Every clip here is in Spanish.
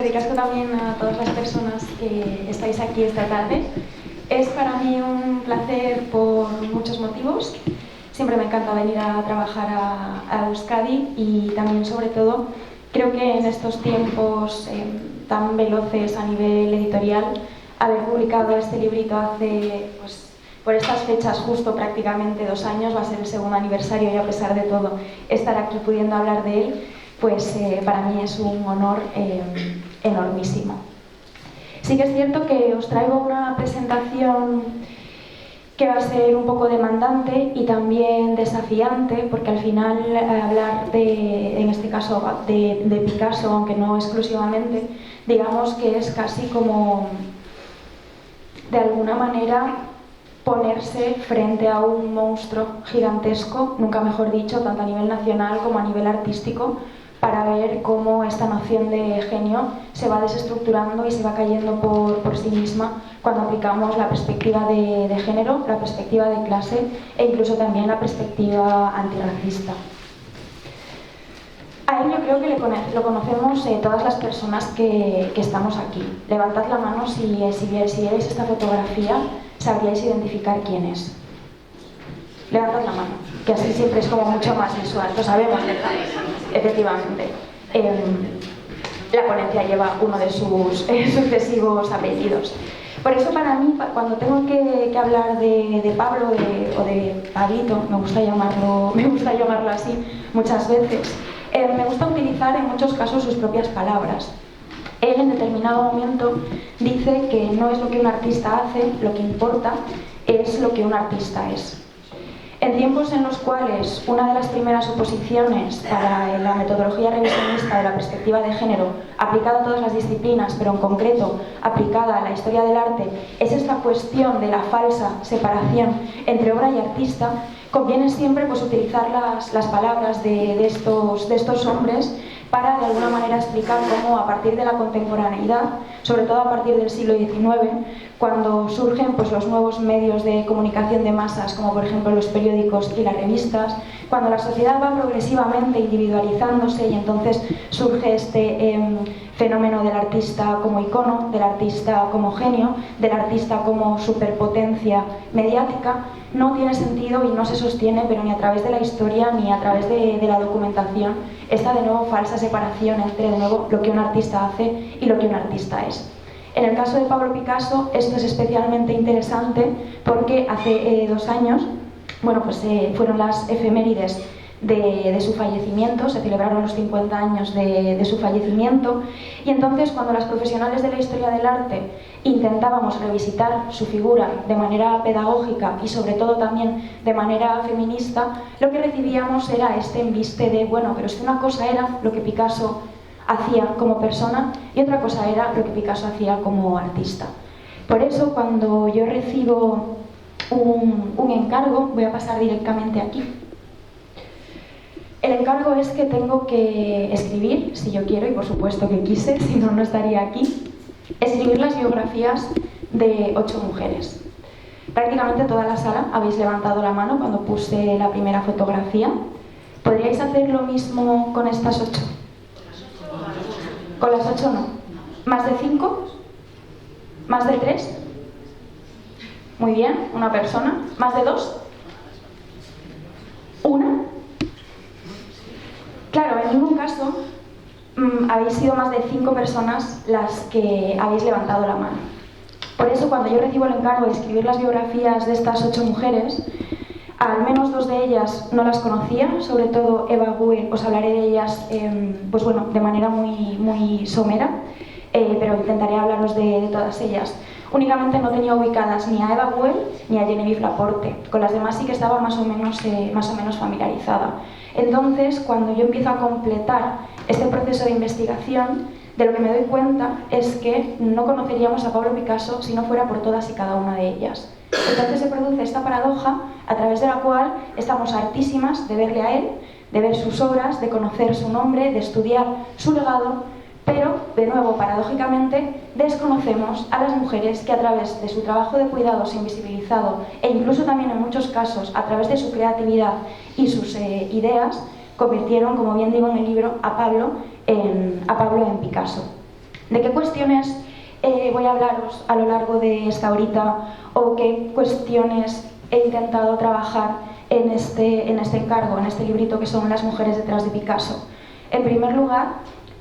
Dedicasco también a todas las personas que estáis aquí esta tarde. Es para mí un placer por muchos motivos. Siempre me encanta venir a trabajar a Euskadi y también, sobre todo, creo que en estos tiempos tan veloces a nivel editorial, haber publicado este librito hace, por estas fechas, justo prácticamente 2 años, va a ser el segundo aniversario y a pesar de todo, estar aquí pudiendo hablar de él, pues para mí es un honor enormísimo. Sí que es cierto que os traigo una presentación que va a ser un poco demandante y también desafiante, porque al final hablar en este caso, de Picasso, aunque no exclusivamente, digamos que es casi como, de alguna manera, ponerse frente a un monstruo gigantesco, nunca mejor dicho, tanto a nivel nacional como a nivel artístico, para ver cómo esta noción de genio se va desestructurando y se va cayendo por sí misma cuando aplicamos la perspectiva de género, la perspectiva de clase e incluso también la perspectiva antirracista. A él yo creo que lo conocemos todas las personas que estamos aquí. Levantad la mano si vierais esta fotografía, sabríais identificar quién es. Levantad la mano, que así siempre es como mucho más visual, lo sabemos, ¿verdad? Efectivamente. La ponencia lleva uno de sus sucesivos apellidos. Por eso para mí, cuando tengo que hablar de Pablo o de Pablito, me gusta llamarlo así muchas veces, me gusta utilizar en muchos casos sus propias palabras. Él en determinado momento dice que no es lo que un artista hace, lo que importa es lo que un artista es. En tiempos en los cuales una de las primeras oposiciones para la metodología revisionista de la perspectiva de género, aplicada a todas las disciplinas, pero en concreto aplicada a la historia del arte, es esta cuestión de la falsa separación entre obra y artista, conviene siempre utilizar las palabras de estos hombres para de alguna manera explicar cómo a partir de la contemporaneidad, sobre todo a partir del siglo XIX, cuando surgen los nuevos medios de comunicación de masas, como por ejemplo los periódicos y las revistas, cuando la sociedad va progresivamente individualizándose y entonces surge este fenómeno del artista como icono, del artista como genio, del artista como superpotencia mediática, no tiene sentido y no se sostiene, pero ni a través de la historia ni a través de la documentación, esta de nuevo falsa separación entre de nuevo lo que un artista hace y lo que un artista es. En el caso de Pablo Picasso esto es especialmente interesante porque hace 2 años fueron las efemérides de su fallecimiento, se celebraron los 50 años de su fallecimiento y entonces cuando las profesionales de la historia del arte intentábamos revisitar su figura de manera pedagógica y sobre todo también de manera feminista, lo que recibíamos era este embiste de pero es que una cosa era lo que Picasso hacía como persona y otra cosa era lo que Picasso hacía como artista. Por eso cuando yo recibo un encargo, voy a pasar directamente aquí. El encargo es que tengo que escribir, si yo quiero, y por supuesto que quise, si no, no estaría aquí, escribir las biografías de 8 mujeres. Prácticamente toda la sala habéis levantado la mano cuando puse la primera fotografía. ¿Podríais hacer lo mismo con estas 8? Con las 8 no. ¿Más de 5? ¿Más de 3? Muy bien, una persona. ¿Más de 2? ¿Una? Claro, en ningún caso habéis sido más de 5 personas las que habéis levantado la mano. Por eso cuando yo recibo el encargo de escribir las biografías de estas 8 mujeres, al menos 2 de ellas no las conocía, sobre todo Eva Gué, os hablaré de ellas de manera muy somera, pero intentaré hablaros de todas ellas. Únicamente no tenía ubicadas ni a Eva Gué ni a Genevieve Laporte, con las demás sí que estaba más o menos familiarizada. Entonces, cuando yo empiezo a completar este proceso de investigación, de lo que me doy cuenta es que no conoceríamos a Pablo Picasso si no fuera por todas y cada una de ellas. Entonces se produce esta paradoja a través de la cual estamos hartísimas de verle a él, de ver sus obras, de conocer su nombre, de estudiar su legado, pero, de nuevo, paradójicamente, desconocemos a las mujeres que a través de su trabajo de cuidados invisibilizado e incluso también en muchos casos a través de su creatividad y sus ideas, convirtieron, como bien digo en el libro, a Pablo en Picasso. ¿De qué cuestiones voy a hablaros a lo largo de esta horita o qué cuestiones he intentado trabajar en este encargo, en este librito que son Las mujeres detrás de Picasso? En primer lugar,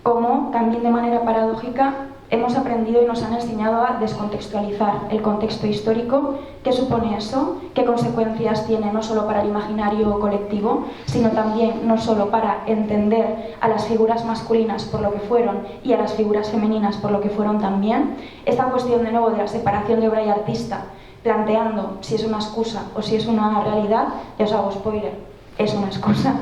como también de manera paradójica hemos aprendido y nos han enseñado a descontextualizar el contexto histórico. ¿Qué supone eso? ¿Qué consecuencias tiene no solo para el imaginario colectivo, sino también no solo para entender a las figuras masculinas por lo que fueron y a las figuras femeninas por lo que fueron también? Esta cuestión de nuevo de la separación de obra y artista, planteando si es una excusa o si es una realidad, ya os hago spoiler, es una excusa.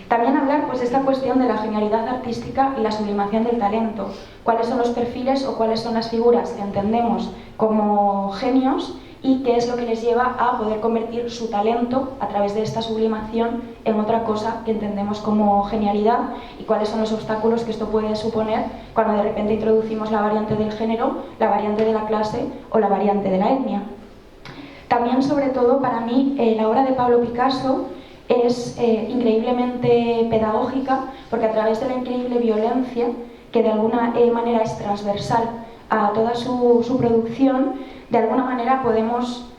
También hablar pues de esta cuestión de la genialidad artística y la sublimación del talento. ¿Cuáles son los perfiles o cuáles son las figuras que entendemos como genios y qué es lo que les lleva a poder convertir su talento a través de esta sublimación en otra cosa que entendemos como genialidad, y cuáles son los obstáculos que esto puede suponer cuando de repente introducimos la variante del género, la variante de la clase o la variante de la etnia? También, sobre todo, para mí, la obra de Pablo Picasso es increíblemente pedagógica, porque a través de la increíble violencia, que de alguna manera es transversal a toda su producción, de alguna manera podemos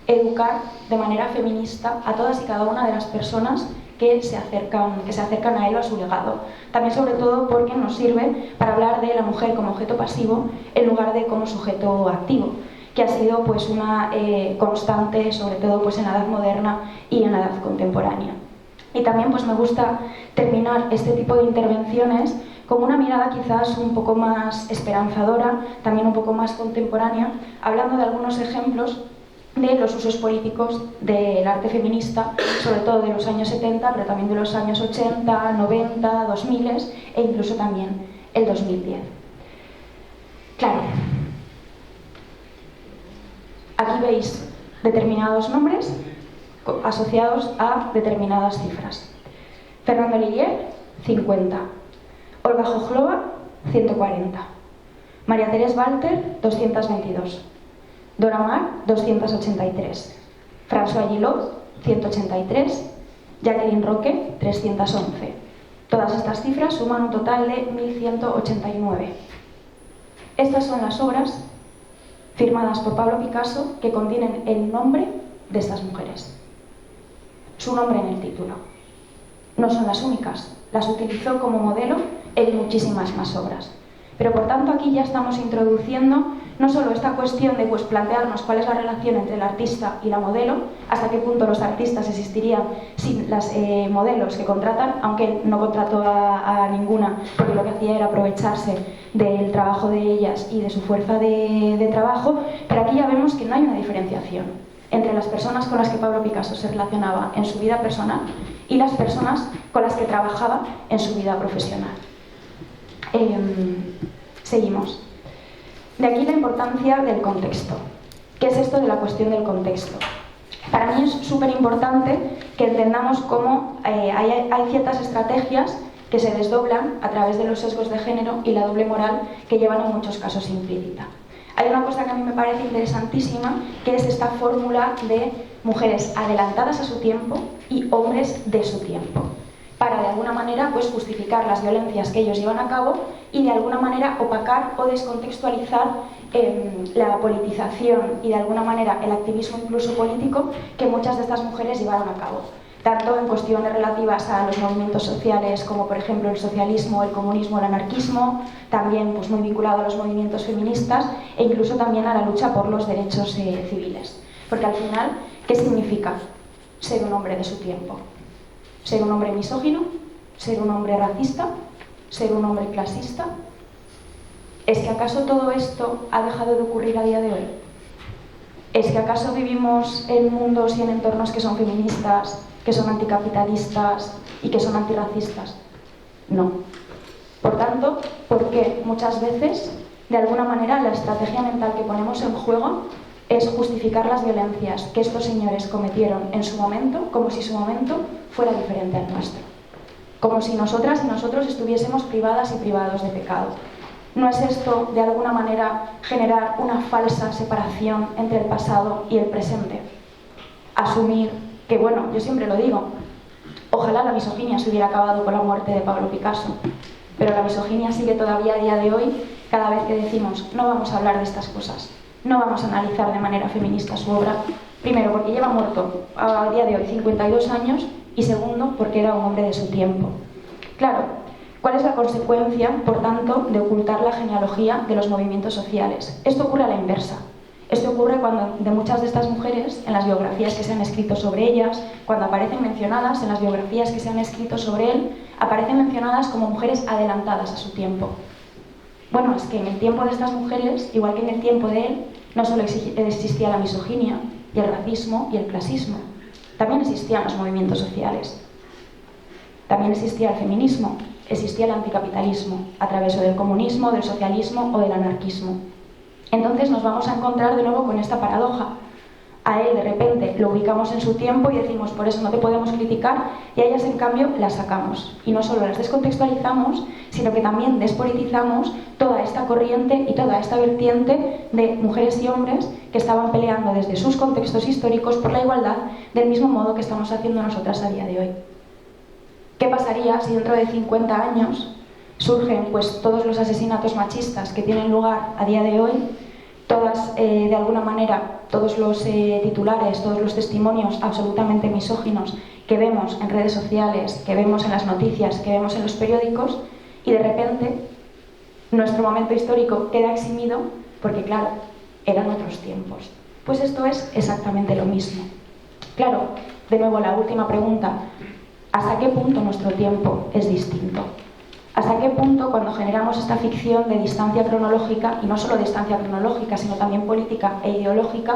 educar de manera feminista a todas y cada una de las personas que se acercan a él o a su legado. También, sobre todo, porque nos sirve para hablar de la mujer como objeto pasivo en lugar de como sujeto activo, que ha sido pues una constante, sobre todo pues en la edad moderna y en la edad contemporánea. Y también pues me gusta terminar este tipo de intervenciones con una mirada quizás un poco más esperanzadora, también un poco más contemporánea, hablando de algunos ejemplos de los usos políticos del arte feminista, sobre todo de los años 70, pero también de los años 80, 90, 2000 e incluso también el 2010. Claro, aquí veis determinados nombres asociados a determinadas cifras. Fernando Lillier, 50. Olga Jojlova, 140. María Teresa Walter, 222. Dora Maar, 283. François Gillot, 183. Jacqueline Roque, 311. Todas estas cifras suman un total de 1189. Estas son las obras firmadas por Pablo Picasso que contienen el nombre de estas mujeres. Su nombre en el título. No son las únicas, las utilizó como modelo en muchísimas más obras. Pero por tanto aquí ya estamos introduciendo no solo esta cuestión de pues, plantearnos cuál es la relación entre el artista y la modelo, hasta qué punto los artistas existirían sin las modelos que contratan, aunque él no contrató a ninguna, porque lo que hacía era aprovecharse del trabajo de ellas y de su fuerza de trabajo. Pero aquí ya vemos que no hay una diferenciación entre las personas con las que Pablo Picasso se relacionaba en su vida personal y las personas con las que trabajaba en su vida profesional. Seguimos. De aquí la importancia del contexto. ¿Qué es esto de la cuestión del contexto? Para mí es súper importante que entendamos cómo hay ciertas estrategias que se desdoblan a través de los sesgos de género y la doble moral que llevan en muchos casos implícita. Hay una cosa que a mí me parece interesantísima, que es esta fórmula de mujeres adelantadas a su tiempo y hombres de su tiempo, para de alguna manera pues, justificar las violencias que ellos llevan a cabo y de alguna manera opacar o descontextualizar la politización y de alguna manera el activismo incluso político que muchas de estas mujeres llevaron a cabo, tanto en cuestiones relativas a los movimientos sociales como por ejemplo el socialismo, el comunismo, el anarquismo, también pues, muy vinculado a los movimientos feministas e incluso también a la lucha por los derechos civiles. Porque al final, ¿qué significa ser un hombre de su tiempo? ¿Ser un hombre misógino? ¿Ser un hombre racista? ¿Ser un hombre clasista? ¿Es que acaso todo esto ha dejado de ocurrir a día de hoy? ¿Es que acaso vivimos en mundos y en entornos que son feministas, que son anticapitalistas y que son antirracistas? No. Por tanto, ¿por qué muchas veces, de alguna manera, la estrategia mental que ponemos en juego es justificar las violencias que estos señores cometieron en su momento, como si su momento fuera diferente al nuestro? Como si nosotras y nosotros estuviésemos privadas y privados de pecado. ¿No es esto, de alguna manera, generar una falsa separación entre el pasado y el presente? Asumir que, bueno, yo siempre lo digo, ojalá la misoginia se hubiera acabado con la muerte de Pablo Picasso, pero la misoginia sigue todavía a día de hoy cada vez que decimos no vamos a hablar de estas cosas, no vamos a analizar de manera feminista su obra, primero porque lleva muerto a día de hoy 52 años y segundo porque era un hombre de su tiempo. Claro, ¿cuál es la consecuencia, por tanto, de ocultar la genealogía de los movimientos sociales? Esto ocurre a la inversa. Esto ocurre cuando de muchas de estas mujeres, en las biografías que se han escrito sobre ellas, cuando aparecen mencionadas en las biografías que se han escrito sobre él, aparecen mencionadas como mujeres adelantadas a su tiempo. Bueno, es que en el tiempo de estas mujeres, igual que en el tiempo de él, no solo existía la misoginia y el racismo y el clasismo, también existían los movimientos sociales. También existía el feminismo, existía el anticapitalismo, a través del comunismo, del socialismo o del anarquismo. Entonces nos vamos a encontrar de nuevo con esta paradoja. A él de repente lo ubicamos en su tiempo y decimos por eso no te podemos criticar, y a ellas en cambio las sacamos. Y no solo las descontextualizamos, sino que también despolitizamos toda esta corriente y toda esta vertiente de mujeres y hombres que estaban peleando desde sus contextos históricos por la igualdad, del mismo modo que estamos haciendo nosotras a día de hoy. ¿Qué pasaría si dentro de 50 años surgen pues todos los asesinatos machistas que tienen lugar a día de hoy, todas de alguna manera, todos los titulares, todos los testimonios absolutamente misóginos que vemos en redes sociales, que vemos en las noticias, que vemos en los periódicos, y de repente nuestro momento histórico queda eximido porque claro, eran otros tiempos? Pues esto es exactamente lo mismo. Claro, de nuevo la última pregunta: ¿hasta qué punto nuestro tiempo es distinto? ¿Hasta qué punto, cuando generamos esta ficción de distancia cronológica, y no solo distancia cronológica, sino también política e ideológica,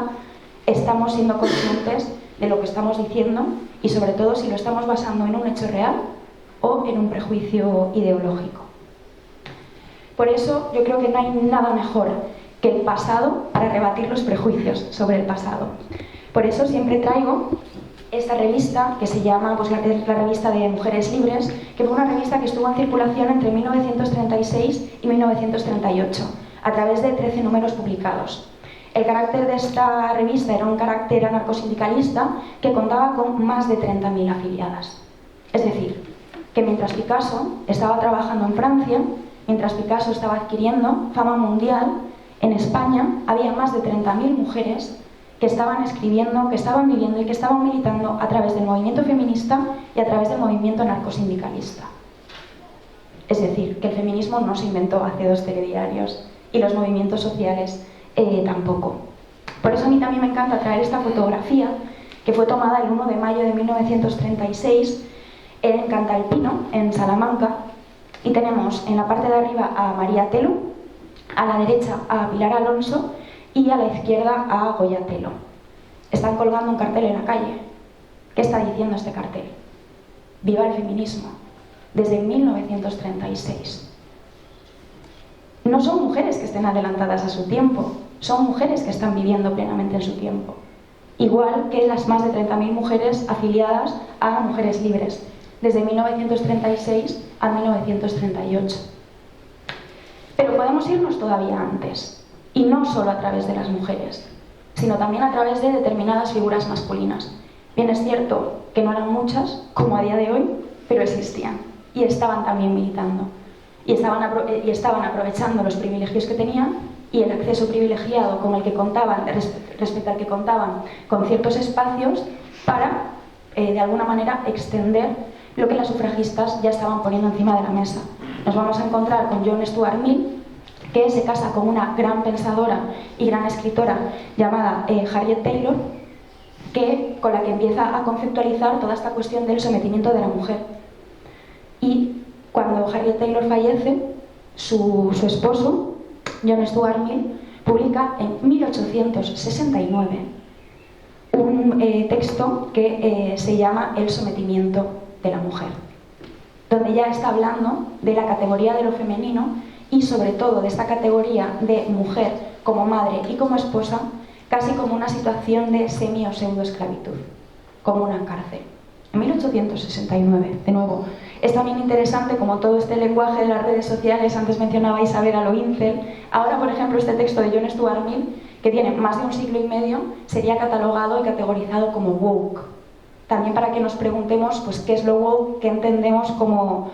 estamos siendo conscientes de lo que estamos diciendo y sobre todo si lo estamos basando en un hecho real o en un prejuicio ideológico? Por eso yo creo que no hay nada mejor que el pasado para rebatir los prejuicios sobre el pasado. Por eso siempre traigo esta revista que se llama pues, la revista de Mujeres Libres, que fue una revista que estuvo en circulación entre 1936 y 1938, a través de 13 números publicados. El carácter de esta revista era un carácter anarcosindicalista que contaba con más de 30.000 afiliadas. Es decir, que mientras Picasso estaba trabajando en Francia, mientras Picasso estaba adquiriendo fama mundial, en España había más de 30.000 mujeres que estaban escribiendo, que estaban viviendo y que estaban militando a través del movimiento feminista y a través del movimiento anarcosindicalista. Es decir, que el feminismo no se inventó hace 2 telediarios y los movimientos sociales tampoco. Por eso a mí también me encanta traer esta fotografía que fue tomada el 1 de mayo de 1936 en Cantalpino, en Salamanca, y tenemos en la parte de arriba a María Telo, a la derecha a Pilar Alonso y a la izquierda a Goya Telo. Están colgando un cartel en la calle. ¿Qué está diciendo este cartel? ¡Viva el feminismo! Desde 1936. No son mujeres que estén adelantadas a su tiempo, son mujeres que están viviendo plenamente en su tiempo. Igual que las más de 30.000 mujeres afiliadas a Mujeres Libres, desde 1936 a 1938. Pero podemos irnos todavía antes. Y no solo a través de las mujeres, sino también a través de determinadas figuras masculinas. Bien es cierto que no eran muchas, como a día de hoy, pero existían. Y estaban también militando. Y estaban aprovechando los privilegios que tenían y el acceso privilegiado con el que contaban, respecto al que contaban con ciertos espacios, para, de alguna manera, extender lo que las sufragistas ya estaban poniendo encima de la mesa. Nos vamos a encontrar con John Stuart Mill, que se casa con una gran pensadora y gran escritora llamada Harriet Taylor, con la que empieza a conceptualizar toda esta cuestión del sometimiento de la mujer. Y cuando Harriet Taylor fallece, su esposo, John Stuart Mill, publica en 1869 un texto que se llama El sometimiento de la mujer, donde ya está hablando de la categoría de lo femenino y sobre todo de esta categoría de mujer como madre y como esposa, casi como una situación de semi o pseudoesclavitud, como una cárcel. En 1869, de nuevo, es también interesante como todo este lenguaje de las redes sociales, antes mencionabais a Vera Loincel, ahora por ejemplo este texto de John Stuart Mill, que tiene más de 1 siglo y medio, sería catalogado y categorizado como woke. también para que nos preguntemos pues, qué es lo woke, qué entendemos como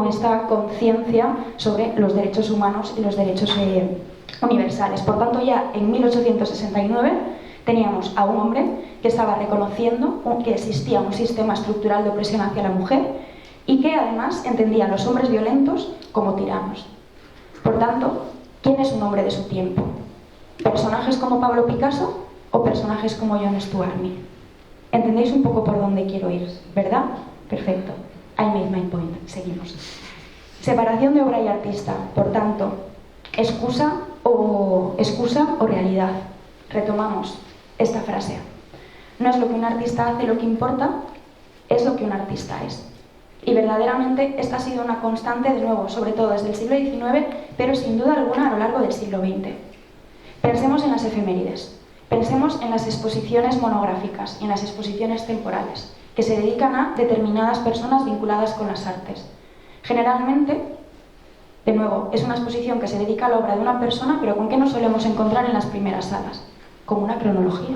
esta conciencia sobre los derechos humanos y los derechos universales. Por tanto, ya en 1869 teníamos a un hombre que estaba reconociendo que existía un sistema estructural de opresión hacia la mujer y que además entendía a los hombres violentos como tiranos. Por tanto, ¿quién es un hombre de su tiempo? ¿Personajes como Pablo Picasso o personajes como John Stuart Mill? ¿Entendéis un poco por dónde quiero ir, verdad? Perfecto. I made my point. Seguimos. Separación de obra y artista. Por tanto, excusa o realidad. Retomamos esta frase. No es lo que un artista hace lo que importa, es lo que un artista es. Y verdaderamente esta ha sido una constante, de nuevo, sobre todo desde el siglo XIX, pero sin duda alguna a lo largo del siglo XX. Pensemos en las efemérides. Pensemos en las exposiciones monográficas y en las exposiciones temporales, que se dedican a determinadas personas vinculadas con las artes. Generalmente, de nuevo, es una exposición que se dedica a la obra de una persona, pero ¿con qué nos solemos encontrar en las primeras salas? Con una cronología.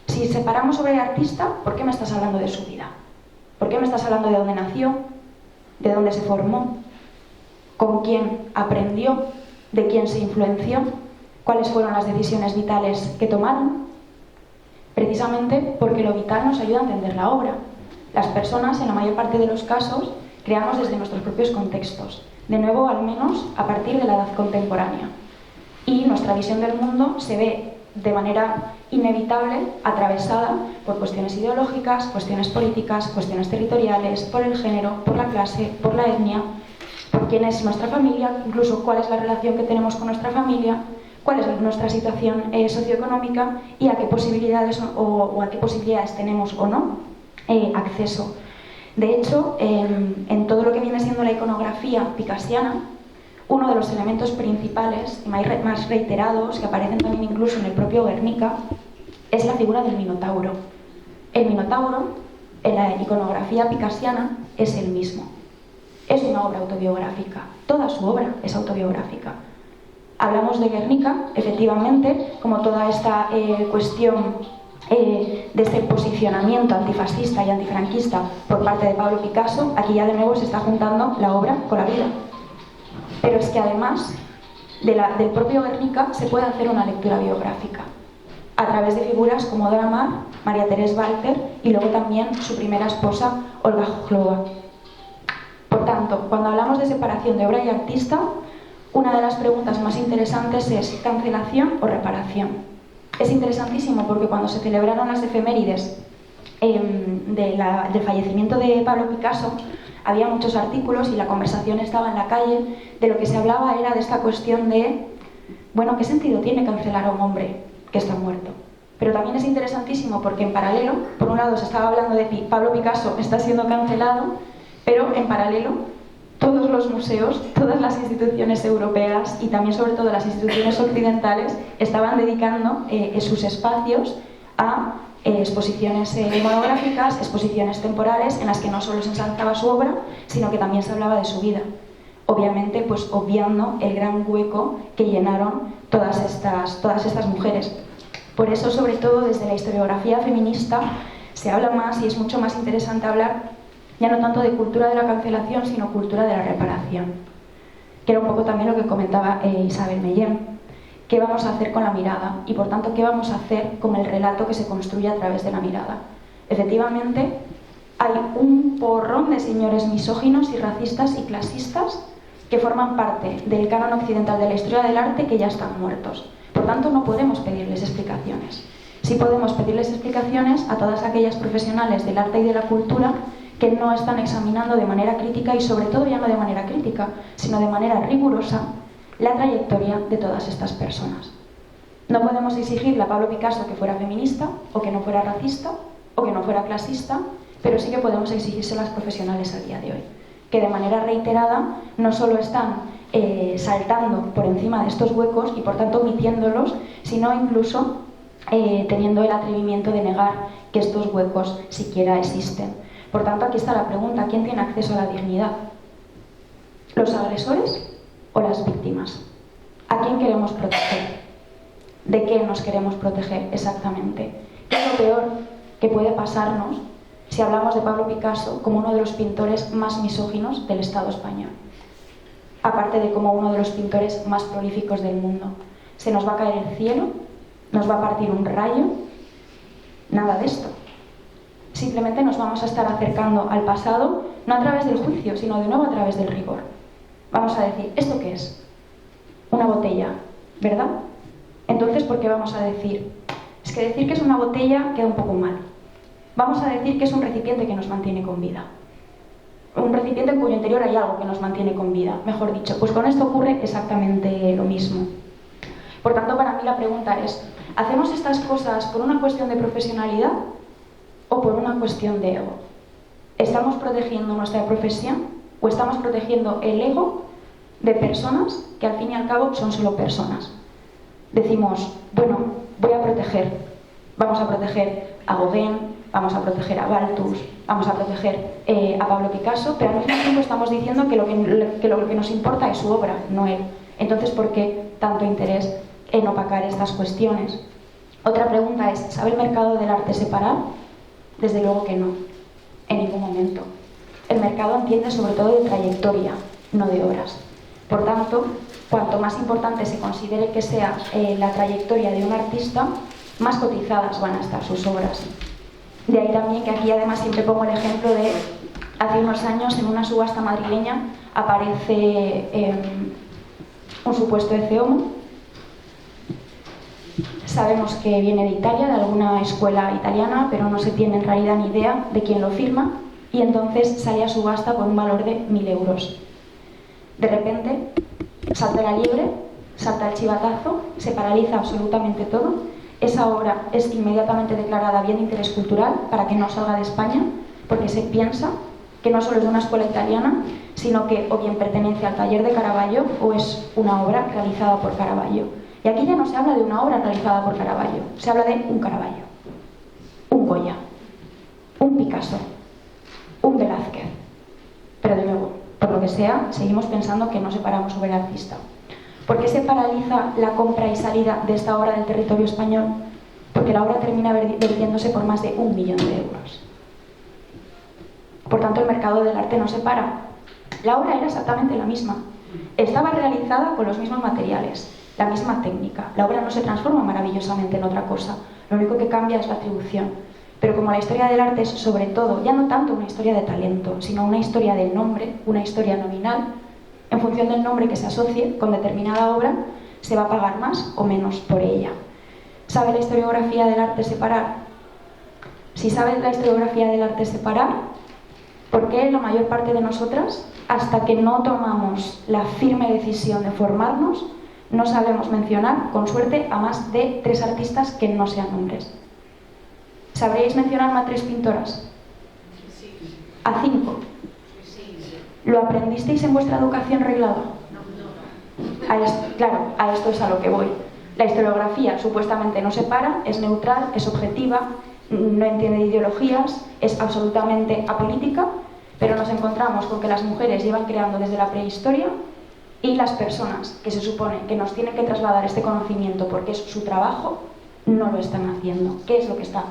Si separamos obra y artista, ¿por qué me estás hablando de su vida? ¿Por qué me estás hablando de dónde nació? ¿De dónde se formó? ¿Con quién aprendió? ¿De quién se influenció? ¿Cuáles fueron las decisiones vitales que tomaron? Precisamente porque lo vital nos ayuda a entender la obra. Las personas, en la mayor parte de los casos, creamos desde nuestros propios contextos, de nuevo, al menos a partir de la edad contemporánea. Y nuestra visión del mundo se ve de manera inevitable atravesada por cuestiones ideológicas, cuestiones políticas, cuestiones territoriales, por el género, por la clase, por la etnia, por quién es nuestra familia, incluso cuál es la relación que tenemos con nuestra familia, cuál es nuestra situación socioeconómica y a qué posibilidades o a qué posibilidades tenemos o no acceso. De hecho, en todo lo que viene siendo la iconografía picassiana, uno de los elementos principales y más reiterados, que aparecen también incluso en el propio Guernica, es la figura del Minotauro. El Minotauro, en la iconografía picassiana, es el mismo. Es una obra autobiográfica. Toda su obra es autobiográfica. Hablamos de Guernica, efectivamente, como toda esta cuestión de este posicionamiento antifascista y antifranquista por parte de Pablo Picasso. Aquí ya de nuevo se está juntando la obra con la vida. Pero es que además del propio Guernica se puede hacer una lectura biográfica a través de figuras como Dora Maar, María Teresa Walter y luego también su primera esposa, Olga Chojlova. Por tanto, cuando hablamos de separación de obra y artista, una de las preguntas más interesantes es ¿cancelación o reparación? Es interesantísimo porque cuando se celebraron las efemérides del fallecimiento de Pablo Picasso, había muchos artículos y la conversación estaba en la calle. De lo que se hablaba era de esta cuestión de, bueno, ¿qué sentido tiene cancelar a un hombre que está muerto? Pero también es interesantísimo porque en paralelo, por un lado se estaba hablando de Pablo Picasso está siendo cancelado, pero en paralelo todos los museos, todas las instituciones europeas y también sobre todo las instituciones occidentales estaban dedicando sus espacios a exposiciones monográficas, exposiciones temporales en las que no solo se ensalzaba su obra, sino que también se hablaba de su vida. Obviamente, pues obviando el gran hueco que llenaron todas estas mujeres. Por eso, sobre todo, desde la historiografía feminista se habla más y es mucho más interesante hablar ya no tanto de cultura de la cancelación, sino cultura de la reparación, que era un poco también lo que comentaba Isabel Mellén. ¿Qué vamos a hacer con la mirada? Y por tanto, ¿qué vamos a hacer con el relato que se construye a través de la mirada? Efectivamente, hay un porrón de señores misóginos y racistas y clasistas que forman parte del canon occidental de la historia del arte que ya están muertos. Por tanto, no podemos pedirles explicaciones. Sí podemos pedirles explicaciones a todas aquellas profesionales del arte y de la cultura que no están examinando de manera crítica y sobre todo ya no de manera crítica, sino de manera rigurosa la trayectoria de todas estas personas. No podemos exigirle a Pablo Picasso que fuera feminista, o que no fuera racista, o que no fuera clasista, pero sí que podemos exigirse a las profesionales a día de hoy, que de manera reiterada no solo están saltando por encima de estos huecos y por tanto omitiéndolos, sino incluso teniendo el atrevimiento de negar que estos huecos siquiera existen. Por tanto, aquí está la pregunta: ¿quién tiene acceso a la dignidad? ¿Los agresores o las víctimas? ¿A quién queremos proteger? ¿De qué nos queremos proteger exactamente? ¿Qué es lo peor que puede pasarnos si hablamos de Pablo Picasso como uno de los pintores más misóginos del Estado español. Aparte de como uno de los pintores más prolíficos del mundo. Se nos va a caer el cielo, nos va a partir un rayo, nada de esto. Simplemente nos vamos a estar acercando al pasado, no a través del juicio, sino de nuevo a través del rigor. Vamos a decir, ¿esto qué es? Una botella, ¿verdad? Entonces, ¿por qué vamos a decir? Es que decir que es una botella queda un poco mal. Vamos a decir que es un recipiente que nos mantiene con vida. Un recipiente en cuyo interior hay algo que nos mantiene con vida, mejor dicho. Pues con esto ocurre exactamente lo mismo. Por tanto, para mí la pregunta es, ¿hacemos estas cosas por una cuestión de profesionalidad o por una cuestión de ego? ¿Estamos protegiendo nuestra profesión o estamos protegiendo el ego de personas que al fin y al cabo son solo personas? Decimos, bueno, voy a proteger, vamos a proteger a Gauguin, vamos a proteger a Balthus, vamos a proteger a Pablo Picasso, pero al mismo tiempo estamos diciendo que lo que nos importa es su obra, no él. Entonces, ¿por qué tanto interés en opacar estas cuestiones? Otra pregunta es, ¿sabe el mercado del arte separar? Desde luego que no, en ningún momento. El mercado entiende sobre todo de trayectoria, no de obras. Por tanto, cuanto más importante se considere que sea la trayectoria de un artista, más cotizadas van a estar sus obras. De ahí también que aquí además siempre pongo el ejemplo de hace unos años en una subasta madrileña aparece un supuesto Ecce Homo. Sabemos que viene de Italia, de alguna escuela italiana, pero no se tiene en realidad ni idea de quién lo firma, y entonces sale a subasta por un valor de 1.000 euros. De repente salta la liebre, salta el chivatazo, se paraliza absolutamente todo. Esa obra es inmediatamente declarada bien de interés cultural para que no salga de España, porque se piensa que no solo es de una escuela italiana, sino que o bien pertenece al taller de Caravaggio o es una obra realizada por Caravaggio. Y aquí ya no se habla de una obra realizada por Caravaggio, se habla de un Caravaggio, un Goya, un Picasso, un Velázquez. Pero de nuevo, por lo que sea, seguimos pensando que no separamos sobre el artista. ¿Por qué se paraliza la compra y salida de esta obra del territorio español? Porque la obra termina vendiéndose por más de 1 millón de euros. Por tanto, el mercado del arte no se para. La obra era exactamente la misma. Estaba realizada con los mismos materiales, la misma técnica. La obra no se transforma maravillosamente en otra cosa. Lo único que cambia es la atribución. Pero como la historia del arte es sobre todo, ya no tanto una historia de talento, sino una historia del nombre, una historia nominal, en función del nombre que se asocie con determinada obra, se va a pagar más o menos por ella. ¿Sabe la historiografía del arte separar? Si sabe la historiografía del arte separar, ¿por qué la mayor parte de nosotras, hasta que no tomamos la firme decisión de formarnos, no sabemos mencionar, con suerte, a más de 3 artistas que no sean hombres? ¿Sabríais mencionarme a 3 pintoras? ¿A 5? ¿Lo aprendisteis en vuestra educación reglada? Claro, a esto es a lo que voy. La historiografía supuestamente no separa, es neutral, es objetiva, no entiende ideologías, es absolutamente apolítica, pero nos encontramos con que las mujeres llevan creando desde la prehistoria y las personas que se supone que nos tienen que trasladar este conocimiento porque es su trabajo, no lo están haciendo. ¿Qué es lo que está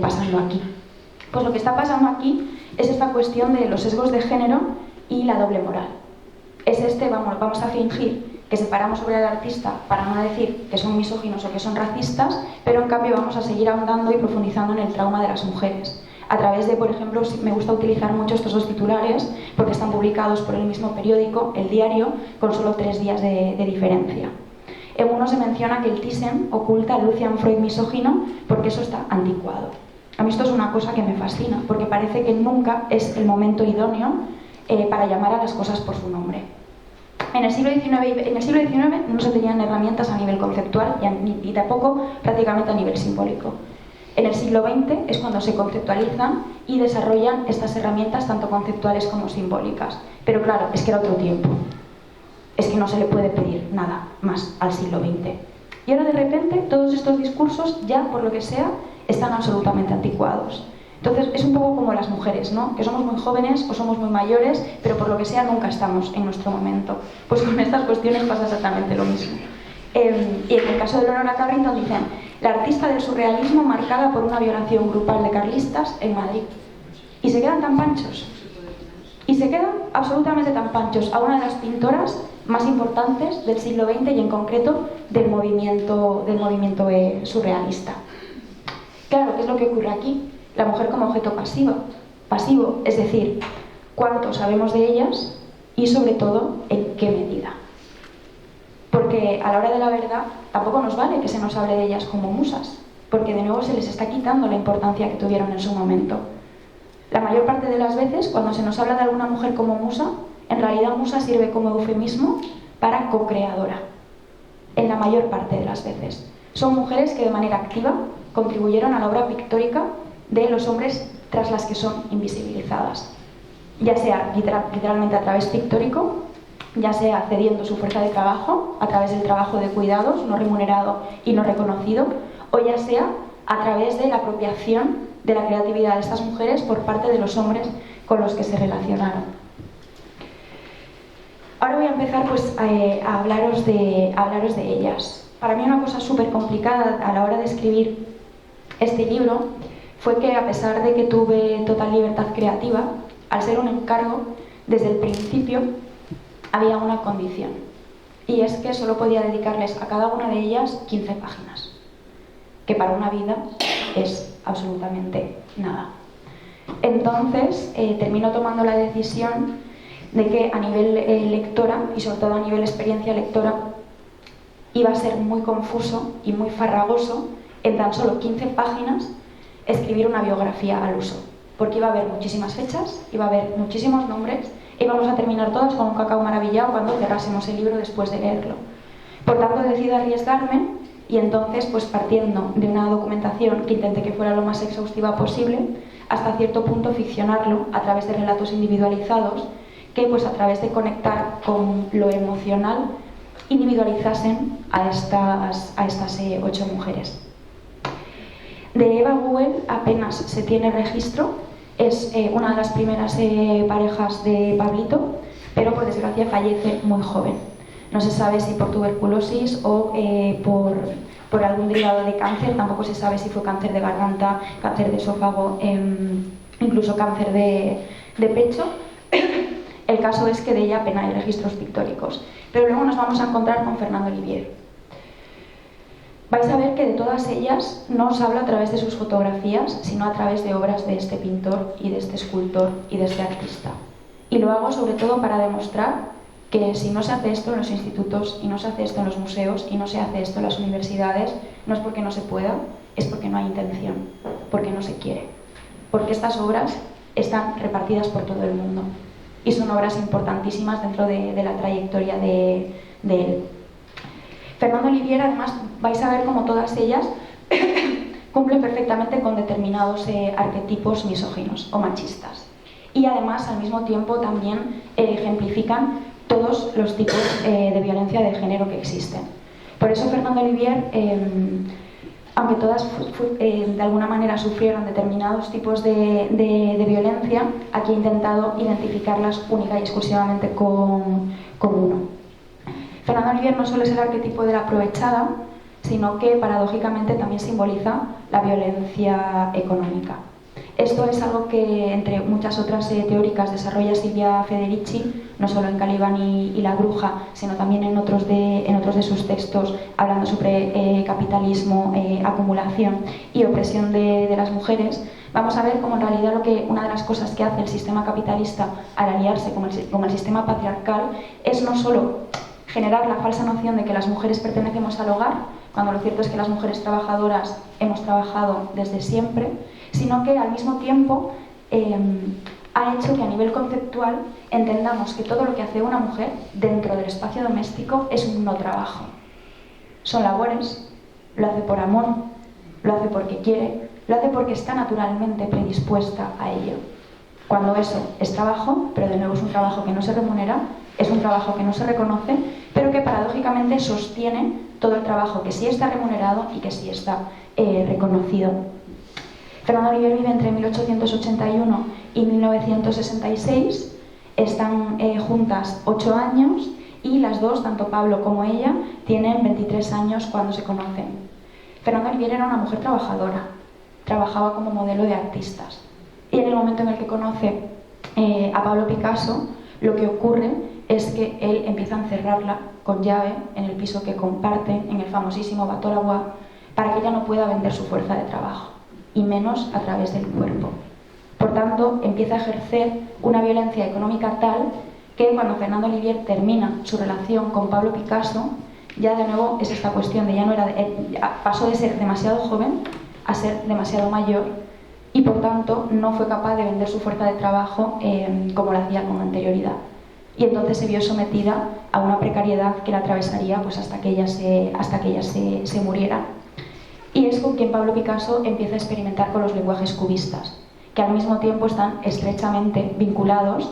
pasando aquí? Pues lo que está pasando aquí es esta cuestión de los sesgos de género y la doble moral. Es vamos a fingir que separamos sobre el artista para no decir que son misóginos o que son racistas, pero en cambio vamos a seguir ahondando y profundizando en el trauma de las mujeres. A través de, por ejemplo, me gusta utilizar mucho estos 2 titulares porque están publicados por el mismo periódico, El Diario, con solo 3 días de diferencia. En uno se menciona que el Thyssen oculta al Lucian Freud misógino porque eso está anticuado. A mí esto es una cosa que me fascina, porque parece que nunca es el momento idóneo para llamar a las cosas por su nombre. En el siglo XIX no se tenían herramientas a nivel conceptual y tampoco prácticamente a nivel simbólico. En el siglo XX es cuando se conceptualizan y desarrollan estas herramientas tanto conceptuales como simbólicas. Pero claro, es que era otro tiempo. Es que no se le puede pedir nada más al siglo XX. Y ahora de repente todos estos discursos ya, por lo que sea, están absolutamente anticuados. Entonces es un poco como las mujeres, ¿no? Que somos muy jóvenes o somos muy mayores, pero por lo que sea nunca estamos en nuestro momento. Pues con estas cuestiones pasa exactamente lo mismo. Y en el caso de Leonora Carrington dicen, la artista del surrealismo marcada por una violación grupal de carlistas en Madrid. Y se quedan tan panchos. Y se quedan absolutamente tan panchos a una de las pintoras más importantes del siglo XX y en concreto del movimiento surrealista. Claro, ¿qué es lo que ocurre aquí? La mujer como objeto pasivo, es decir, cuánto sabemos de ellas y sobre todo en qué medida. Porque a la hora de la verdad tampoco nos vale que se nos hable de ellas como musas, porque de nuevo se les está quitando la importancia que tuvieron en su momento. La mayor parte de las veces, cuando se nos habla de alguna mujer como musa, en realidad musa sirve como eufemismo para co-creadora. En la mayor parte de las veces. Son mujeres que de manera activa contribuyeron a la obra pictórica de los hombres tras las que son invisibilizadas. Ya sea literalmente a través pictórico, ya sea cediendo su fuerza de trabajo a través del trabajo de cuidados no remunerado y no reconocido, o ya sea a través de la apropiación de la creatividad de estas mujeres por parte de los hombres con los que se relacionaron. Ahora voy a empezar a hablaros de ellas. Para mí una cosa súper complicada a la hora de escribir este libro fue que, a pesar de que tuve total libertad creativa, al ser un encargo, desde el principio había una condición, y es que solo podía dedicarles a cada una de ellas 15 páginas, que para una vida es absolutamente nada. Entonces termino tomando la decisión de que a nivel lectora, y sobre todo a nivel experiencia lectora, iba a ser muy confuso y muy farragoso en tan solo 15 páginas escribir una biografía al uso, porque iba a haber muchísimas fechas, iba a haber muchísimos nombres, y íbamos a terminar todas con un cacao maravillado cuando cerrásemos el libro después de leerlo. Por tanto, decido arriesgarme, y entonces, pues partiendo de una documentación que intenté que fuera lo más exhaustiva posible, hasta cierto punto ficcionarlo a través de relatos individualizados que, pues a través de conectar con lo emocional, individualizasen a estas 8 mujeres. De Eva Guel apenas se tiene registro, es una de las primeras parejas de Pablito, pero por desgracia fallece muy joven. No se sabe si por tuberculosis o por algún derivado de cáncer, tampoco se sabe si fue cáncer de garganta, cáncer de esófago, incluso cáncer de pecho. El caso es que de ella apenas hay registros pictóricos. Pero luego nos vamos a encontrar con Fernando Olivier. Vais a ver que de todas ellas no os hablo a través de sus fotografías, sino a través de obras de este pintor y de este escultor y de este artista. Y lo hago sobre todo para demostrar que si no se hace esto en los institutos, y no se hace esto en los museos, y no se hace esto en las universidades, no es porque no se pueda, es porque no hay intención, porque no se quiere. Porque estas obras están repartidas por todo el mundo y son obras importantísimas dentro de la trayectoria de él. Fernando Olivier, además, vais a ver cómo todas ellas cumplen perfectamente con determinados arquetipos misóginos o machistas. Y además, al mismo tiempo, también ejemplifican todos los tipos de violencia de género que existen. Por eso Fernando Olivier, aunque todas de alguna manera sufrieron determinados tipos de violencia, aquí he intentado identificarlas única y exclusivamente con uno. Fernando Olivier no solo es el arquetipo de la aprovechada, sino que paradójicamente también simboliza la violencia económica. Esto es algo que, entre muchas otras teóricas, desarrolla Silvia Federici, no solo en Caliban y la bruja, sino también en otros de sus textos, hablando sobre capitalismo, acumulación y opresión de las mujeres. Vamos a ver cómo en realidad una de las cosas que hace el sistema capitalista al aliarse con el sistema patriarcal es no solo generar la falsa noción de que las mujeres pertenecemos al hogar, cuando lo cierto es que las mujeres trabajadoras hemos trabajado desde siempre, sino que al mismo tiempo ha hecho que a nivel conceptual entendamos que todo lo que hace una mujer dentro del espacio doméstico es un no trabajo. Son labores, lo hace por amor, lo hace porque quiere, lo hace porque está naturalmente predispuesta a ello. Cuando eso es trabajo, pero de nuevo es un trabajo que no se remunera, es un trabajo que no se reconoce, pero que paradójicamente sostiene todo el trabajo que sí está remunerado y que sí está reconocido. Fernando Olivier vive entre 1881 y 1966, están juntas 8 años y las dos, tanto Pablo como ella, tienen 23 años cuando se conocen. Fernando Olivier era una mujer trabajadora, trabajaba como modelo de artistas. Y en el momento en el que conoce a Pablo Picasso, lo que ocurre es que él empieza a encerrarla con llave en el piso que comparten, en el famosísimo Bateau Lavoir, para que ella no pueda vender su fuerza de trabajo, y menos a través del cuerpo. Por tanto, empieza a ejercer una violencia económica tal que cuando Fernando Olivier termina su relación con Pablo Picasso, ya de nuevo es esta cuestión de pasó de ser demasiado joven a ser demasiado mayor, y por tanto no fue capaz de vender su fuerza de trabajo como lo hacía con anterioridad. Y entonces se vio sometida a una precariedad que la atravesaría pues, hasta que ella se muriera. Y es con quien Pablo Picasso empieza a experimentar con los lenguajes cubistas, que al mismo tiempo están estrechamente vinculados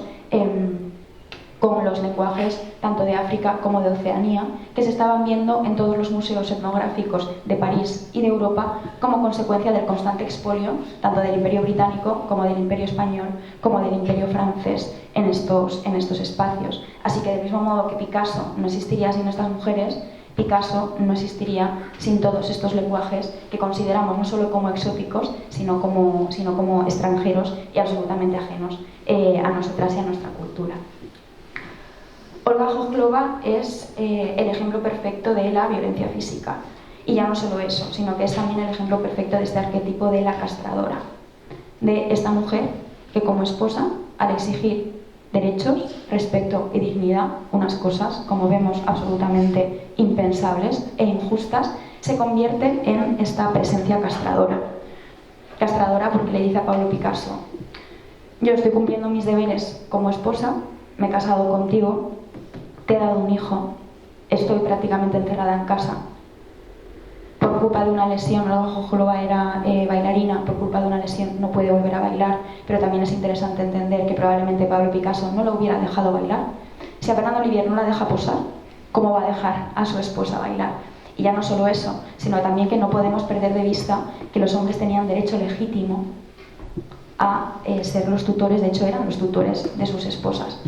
con los lenguajes tanto de África como de Oceanía, que se estaban viendo en todos los museos etnográficos de París y de Europa como consecuencia del constante expolio tanto del Imperio Británico como del Imperio Español como del Imperio Francés en estos espacios. Así que del mismo modo que Picasso no existiría sin estas mujeres, Picasso no existiría sin todos estos lenguajes que consideramos no solo como exóticos, sino como extranjeros y absolutamente ajenos a nosotras y a nuestra cultura. Olga Khokhlova es el ejemplo perfecto de la violencia física. Y ya no solo eso, sino que es también el ejemplo perfecto de este arquetipo de la castradora. De esta mujer que como esposa, al exigir derechos, respeto y dignidad, unas cosas, como vemos, absolutamente impensables e injustas, se convierte en esta presencia castradora. Castradora porque le dice a Pablo Picasso: yo estoy cumpliendo mis deberes como esposa, me he casado contigo, te he dado un hijo, estoy prácticamente encerrada en casa. Por culpa de una lesión, Olga Khokhlova era bailarina, por culpa de una lesión no puede volver a bailar, pero también es interesante entender que probablemente Pablo Picasso no lo hubiera dejado bailar. Si a Fernando Olivier no la deja posar, ¿cómo va a dejar a su esposa bailar? Y ya no solo eso, sino también que no podemos perder de vista que los hombres tenían derecho legítimo a ser los tutores, de hecho eran los tutores de sus esposas.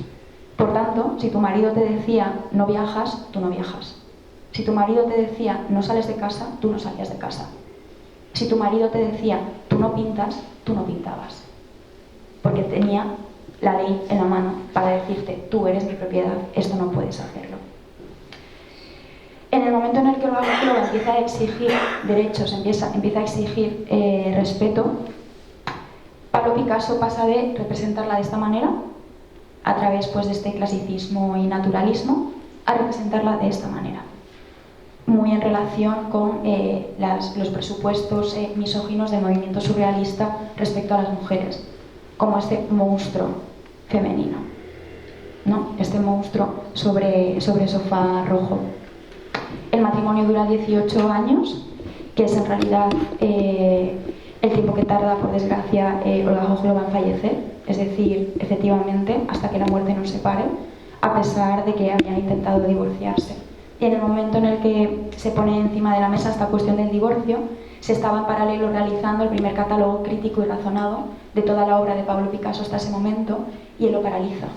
Por tanto, si tu marido te decía no viajas, tú no viajas. Si tu marido te decía no sales de casa, tú no salías de casa. Si tu marido te decía tú no pintas, tú no pintabas. Porque tenía la ley en la mano para decirte tú eres mi propiedad, esto no puedes hacerlo. En el momento en el que Olga Khokhlova empieza a exigir derechos, empieza a exigir respeto, Pablo Picasso pasa de representarla de esta manera, a través pues, de este clasicismo y naturalismo, a representarla de esta manera, muy en relación con los presupuestos misóginos del movimiento surrealista respecto a las mujeres, como este monstruo femenino, ¿no? Este monstruo sobre sofá rojo. El matrimonio dura 18 años, que es en realidad el tiempo que tarda, por desgracia, Olga Khokhlova en fallecer, es decir, efectivamente, hasta que la muerte nos separe, a pesar de que habían intentado divorciarse. Y en el momento en el que se pone encima de la mesa esta cuestión del divorcio, se estaba en paralelo realizando el primer catálogo crítico y razonado de toda la obra de Pablo Picasso hasta ese momento, y él lo paraliza.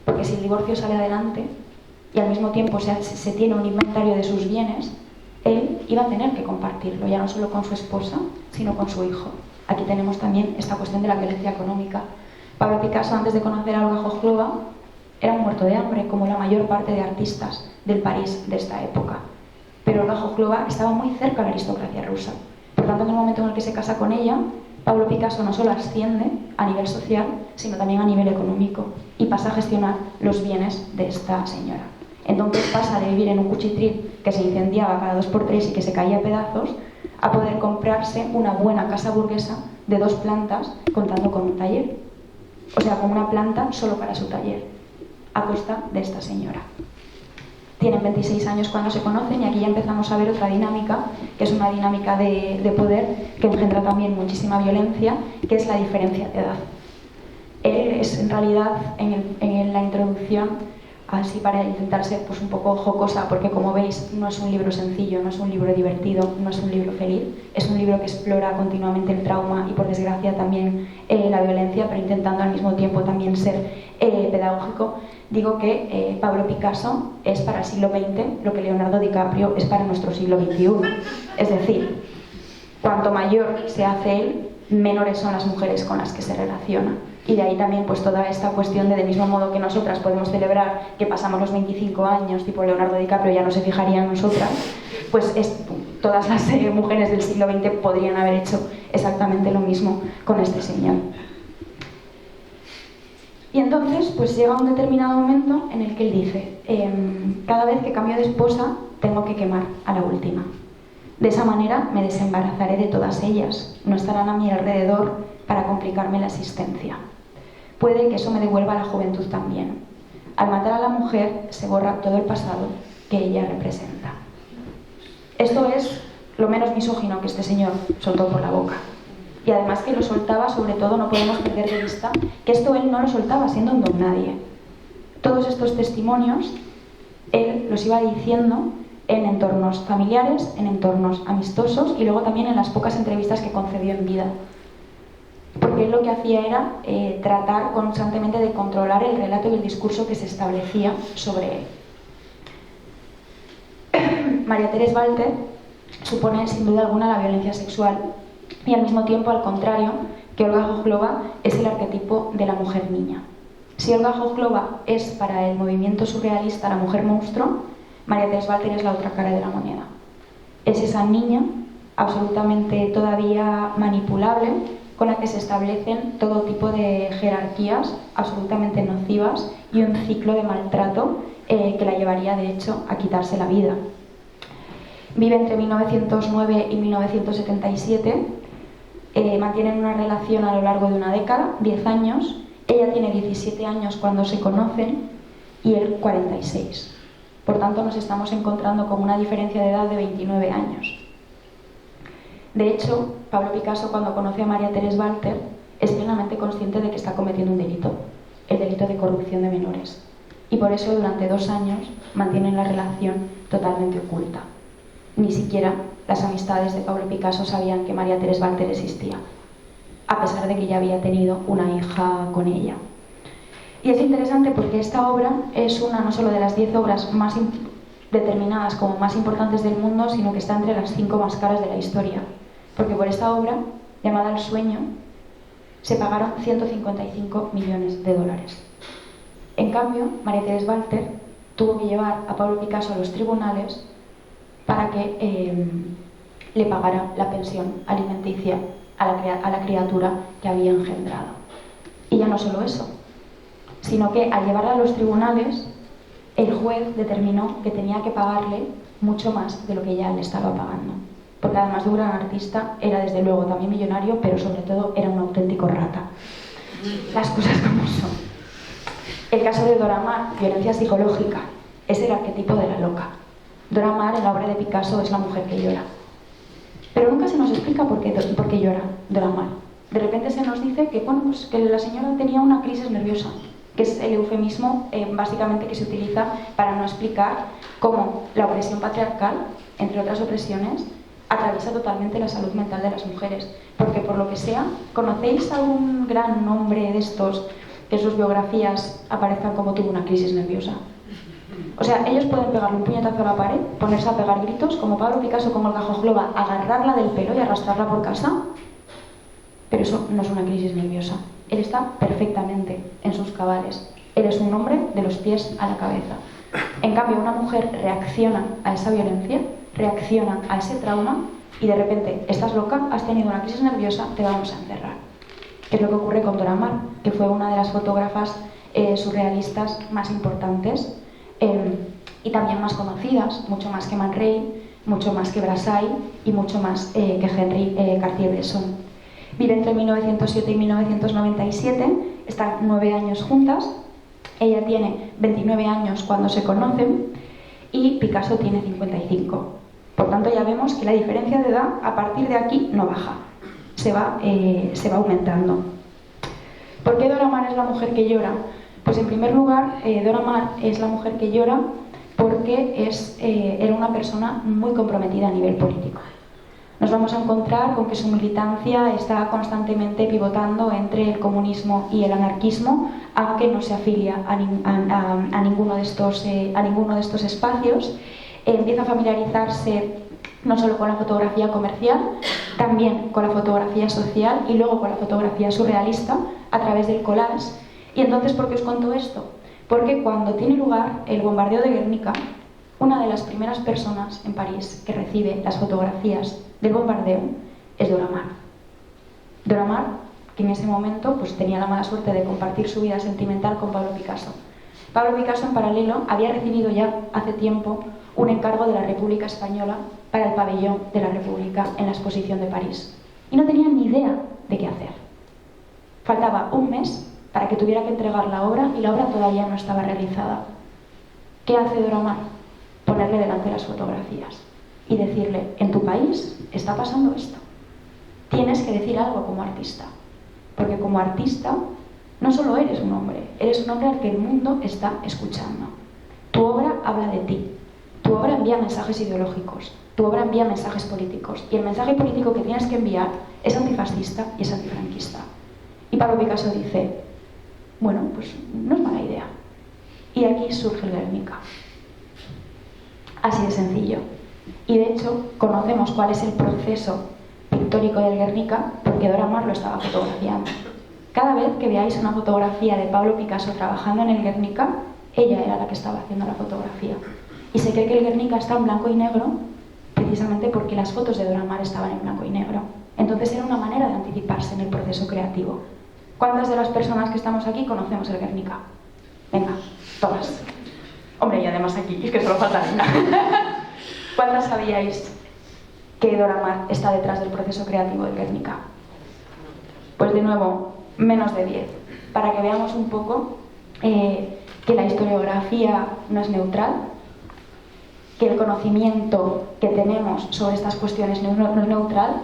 Porque si el divorcio sale adelante y al mismo tiempo se tiene un inventario de sus bienes, él iba a tener que compartirlo, ya no solo con su esposa, sino con su hijo. Aquí tenemos también esta cuestión de la violencia económica. Pablo Picasso, antes de conocer a Olga Khokhlova, era un muerto de hambre, como la mayor parte de artistas del París de esta época. Pero Olga Khokhlova estaba muy cerca de la aristocracia rusa. Por tanto, en el momento en el que se casa con ella, Pablo Picasso no solo asciende a nivel social, sino también a nivel económico, y pasa a gestionar los bienes de esta señora. Entonces pasa de vivir en un cuchitril que se incendiaba cada 2x3 y que se caía a pedazos, a poder comprarse una buena casa burguesa de 2 plantas, contando con un taller. O sea, con una planta solo para su taller, a costa de esta señora. Tienen 26 años cuando se conocen, y aquí ya empezamos a ver otra dinámica, que es una dinámica de poder que engendra también muchísima violencia, que es la diferencia de edad. Él es en realidad, en la introducción, así para intentar ser pues, un poco jocosa, porque como veis no es un libro sencillo, no es un libro divertido, no es un libro feliz, es un libro que explora continuamente el trauma y por desgracia también la violencia, pero intentando al mismo tiempo también ser pedagógico. Digo que Pablo Picasso es para el siglo XX lo que Leonardo DiCaprio es para nuestro siglo XXI. Es decir, cuanto mayor se hace él, menores son las mujeres con las que se relaciona. Y de ahí también pues toda esta cuestión de del mismo modo que nosotras podemos celebrar que pasamos los 25 años, tipo Leonardo DiCaprio ya no se fijaría en nosotras, pues todas las mujeres del siglo XX podrían haber hecho exactamente lo mismo con este señor. Y entonces pues llega un determinado momento en el que él dice, cada vez que cambio de esposa tengo que quemar a la última. De esa manera me desembarazaré de todas ellas, no estarán a mi alrededor para complicarme la existencia. Puede que eso me devuelva a la juventud también. Al matar a la mujer se borra todo el pasado que ella representa. Esto es lo menos misógino que este señor soltó por la boca. Y además que lo soltaba, sobre todo, no podemos perder de vista que esto él no lo soltaba siendo un don nadie. Todos estos testimonios él los iba diciendo en entornos familiares, en entornos amistosos y luego también en las pocas entrevistas que concedió en vida. Porque él lo que hacía era tratar constantemente de controlar el relato y el discurso que se establecía sobre él. María Teresa Walter supone sin duda alguna la violencia sexual y al mismo tiempo, al contrario, que Olga Khokhlova es el arquetipo de la mujer niña. Si Olga Khokhlova es para el movimiento surrealista la mujer monstruo, María Teresa Walter es la otra cara de la moneda. Es esa niña absolutamente todavía manipulable con la que se establecen todo tipo de jerarquías absolutamente nocivas y un ciclo de maltrato que la llevaría de hecho a quitarse la vida. Vive entre 1909 y 1977, mantienen una relación a lo largo de una década, 10 años, ella tiene 17 años cuando se conocen y él 46. Por tanto nos estamos encontrando con una diferencia de edad de 29 años. De hecho, Pablo Picasso, cuando conoce a María Teresa Walter, es plenamente consciente de que está cometiendo un delito, el delito de corrupción de menores. Y por eso, durante 2 años, mantienen la relación totalmente oculta. Ni siquiera las amistades de Pablo Picasso sabían que María Teresa Walter existía, a pesar de que ya había tenido una hija con ella. Y es interesante porque esta obra es una no solo de las 10 obras más determinadas como más importantes del mundo, sino que está entre las 5 más caras de la historia. Porque por esta obra, llamada El sueño, se pagaron 155 millones de dólares. En cambio, María Teresa Walter tuvo que llevar a Pablo Picasso a los tribunales para que le pagara la pensión alimenticia a la criatura que había engendrado. Y ya no solo eso, sino que al llevarla a los tribunales, el juez determinó que tenía que pagarle mucho más de lo que ya le estaba pagando. Porque además de un gran artista, era desde luego también millonario, pero sobre todo era un auténtico rata. Las cosas como son. El caso de Dora Maar, violencia psicológica, es el arquetipo de la loca. Dora Maar, en la obra de Picasso, es la mujer que llora. Pero nunca se nos explica por qué llora Dora Maar. De repente se nos dice que, bueno, pues que la señora tenía una crisis nerviosa, que es el eufemismo básicamente que se utiliza para no explicar cómo la opresión patriarcal, entre otras opresiones, atraviesa totalmente la salud mental de las mujeres. Porque por lo que sea, ¿conocéis algún gran nombre de estos que en sus biografías aparezcan como tuvo una crisis nerviosa? O sea, ellos pueden pegarle un puñetazo a la pared, ponerse a pegar gritos, como Pablo Picasso, como Olga Khokhlova, agarrarla del pelo y arrastrarla por casa, pero eso no es una crisis nerviosa. Él está perfectamente en sus cabales. Él es un hombre de los pies a la cabeza. En cambio, una mujer reacciona a esa violencia, reacciona a ese trauma y de repente, estás loca, has tenido una crisis nerviosa, te vamos a encerrar. Que es lo que ocurre con Dora Maar, que fue una de las fotógrafas surrealistas más importantes y también más conocidas, mucho más que Man Ray, mucho más que Brassai y mucho más que Henri Cartier-Bresson. Vive entre 1907 y 1997, están 9 años juntas, ella tiene 29 años cuando se conocen y Picasso tiene 55. Por tanto ya vemos que la diferencia de edad a partir de aquí no baja, se va aumentando. ¿Por qué Dora Maar es la mujer que llora? Pues en primer lugar, Dora Maar es la mujer que llora porque era una persona muy comprometida a nivel político. Nos vamos a encontrar con que su militancia está constantemente pivotando entre el comunismo y el anarquismo, aunque no se afilia a ninguno de estos espacios. Empieza a familiarizarse no solo con la fotografía comercial, también con la fotografía social y luego con la fotografía surrealista a través del collage. Y entonces, ¿por qué os cuento esto? Porque cuando tiene lugar el bombardeo de Guernica, una de las primeras personas en París que recibe las fotografías del bombardeo es Dora Maar. Dora Maar, que en ese momento pues, tenía la mala suerte de compartir su vida sentimental con Pablo Picasso. Pablo Picasso, en paralelo, había recibido ya hace tiempo un encargo de la República Española para el pabellón de la República en la exposición de París. Y no tenía ni idea de qué hacer. Faltaba un mes para que tuviera que entregar la obra y la obra todavía no estaba realizada. ¿Qué hace Dora Maar? Ponerle delante las fotografías y decirle, en tu país está pasando esto. Tienes que decir algo como artista, porque como artista no solo eres un hombre al que el mundo está escuchando. Tu obra habla de ti, tu obra envía mensajes ideológicos, tu obra envía mensajes políticos, y el mensaje político que tienes que enviar es antifascista y es antifranquista. Y Pablo Picasso dice, bueno, pues no es mala idea. Y aquí surge el Guernica. Así de sencillo. Y de hecho, conocemos cuál es el proceso pictórico del Guernica porque Dora Maar lo estaba fotografiando. Cada vez que veáis una fotografía de Pablo Picasso trabajando en el Guernica, ella era la que estaba haciendo la fotografía. Y se cree que el Guernica está en blanco y negro precisamente porque las fotos de Dora Maar estaban en blanco y negro. Entonces era una manera de anticiparse en el proceso creativo. ¿Cuántas de las personas que estamos aquí conocemos el Guernica? Venga, todas. Hombre, y además aquí, es que solo falta una. ¿Cuántas sabíais que Dora Maar está detrás del proceso creativo del Guernica? Pues de nuevo, menos de 10. Para que veamos un poco que la historiografía no es neutral, que el conocimiento que tenemos sobre estas cuestiones no es neutral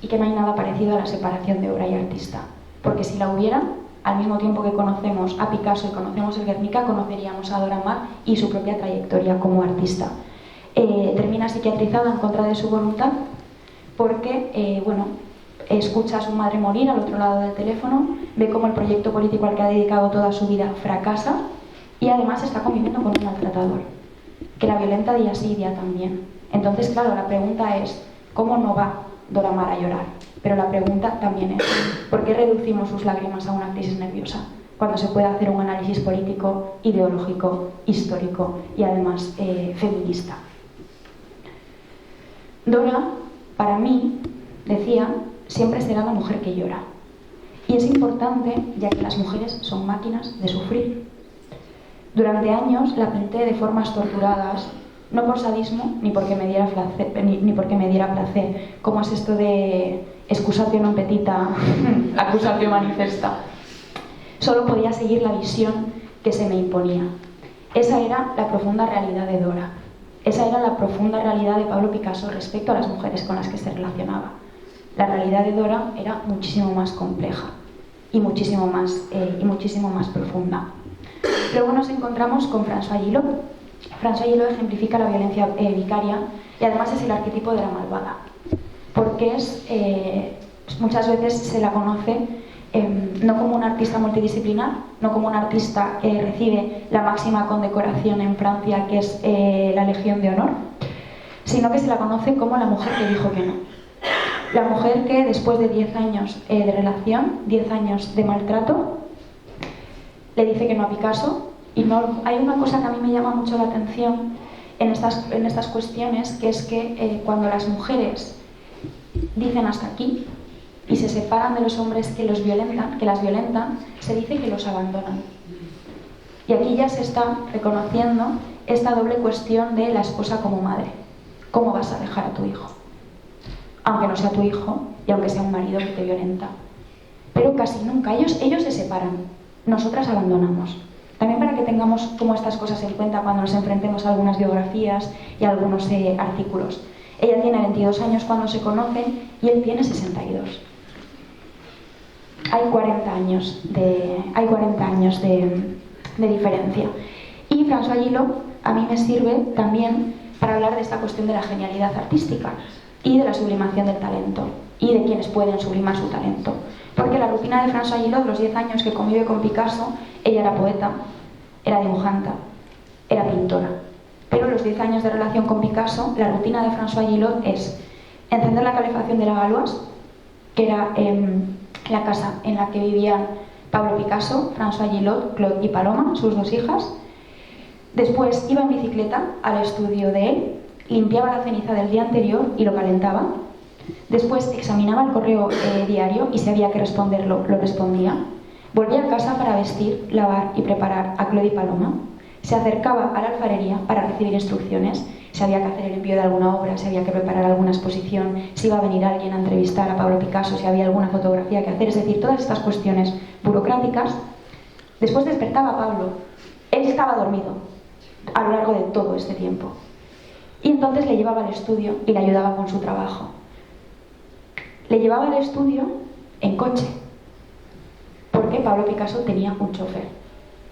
y que no hay nada parecido a la separación de obra y artista. Porque si la hubiera, al mismo tiempo que conocemos a Picasso y conocemos el Guernica, conoceríamos a Dora Maar y su propia trayectoria como artista. Termina psiquiatrizada en contra de su voluntad porque, escucha a su madre morir al otro lado del teléfono, ve cómo el proyecto político al que ha dedicado toda su vida fracasa y además está conviviendo con un maltratador, que la violenta día sí y día también. Entonces, claro, la pregunta es, ¿cómo no va Dora Maar a llorar? Pero la pregunta también es, ¿por qué reducimos sus lágrimas a una crisis nerviosa cuando se puede hacer un análisis político, ideológico, histórico y además feminista? Dora, para mí, decía, siempre será la mujer que llora. Y es importante, ya que las mujeres son máquinas de sufrir. Durante años la pinté de formas torturadas, no por sadismo ni porque me diera placer, como es esto de excusatio non petita, accusatio manifesta. Solo podía seguir la visión que se me imponía. Esa era la profunda realidad de Dora. Esa era la profunda realidad de Pablo Picasso respecto a las mujeres con las que se relacionaba. La realidad de Dora era muchísimo más compleja y muchísimo más profunda. Luego nos encontramos con François Gillot. François Gillot ejemplifica la violencia vicaria y además es el arquetipo de la malvada, porque muchas veces se la conoce no como una artista multidisciplinar, no como una artista que recibe la máxima condecoración en Francia, que es la Legión de Honor, sino que se la conoce como la mujer que dijo que no. La mujer que después de 10 años de relación, 10 años de maltrato, le dice que no a Picasso. Y no, hay una cosa que a mí me llama mucho la atención en estas cuestiones, que es que cuando las mujeres dicen hasta aquí y se separan de los hombres que las violentan, se dice que los abandonan. Y aquí ya se está reconociendo esta doble cuestión de la esposa como madre. ¿Cómo vas a dejar a tu hijo? Aunque no sea tu hijo y aunque sea un marido que te violenta. Pero casi nunca, ellos se separan, nosotras abandonamos. También para que tengamos como estas cosas en cuenta cuando nos enfrentemos a algunas biografías y a algunos artículos. Ella tiene 22 años cuando se conocen y él tiene 62. Hay 40 años de diferencia. Y François Gillot a mí me sirve también para hablar de esta cuestión de la genialidad artística y de la sublimación del talento y de quienes pueden sublimar su talento. Porque la rutina de François Gillot, los 10 años que convive con Picasso, ella era poeta, era dibujanta, era pintora. Pero los 10 años de relación con Picasso, la rutina de François Gillot es encender la calefacción de la Galois, que era la casa en la que vivían Pablo Picasso, François Gillot, Claude y Paloma, sus 2 hijas. Después iba en bicicleta al estudio de él, limpiaba la ceniza del día anterior y lo calentaba. Después examinaba el correo diario y si había que responderlo, lo respondía. Volvía a casa para vestir, lavar y preparar a Claude y Paloma. Se acercaba a la alfarería para recibir instrucciones, si había que hacer el envío de alguna obra, si había que preparar alguna exposición, si iba a venir alguien a entrevistar a Pablo Picasso, si había alguna fotografía que hacer, es decir, todas estas cuestiones burocráticas. Después despertaba a Pablo. Él estaba dormido a lo largo de todo este tiempo. Y entonces le llevaba al estudio y le ayudaba con su trabajo. Le llevaba al estudio en coche, porque Pablo Picasso tenía un chofer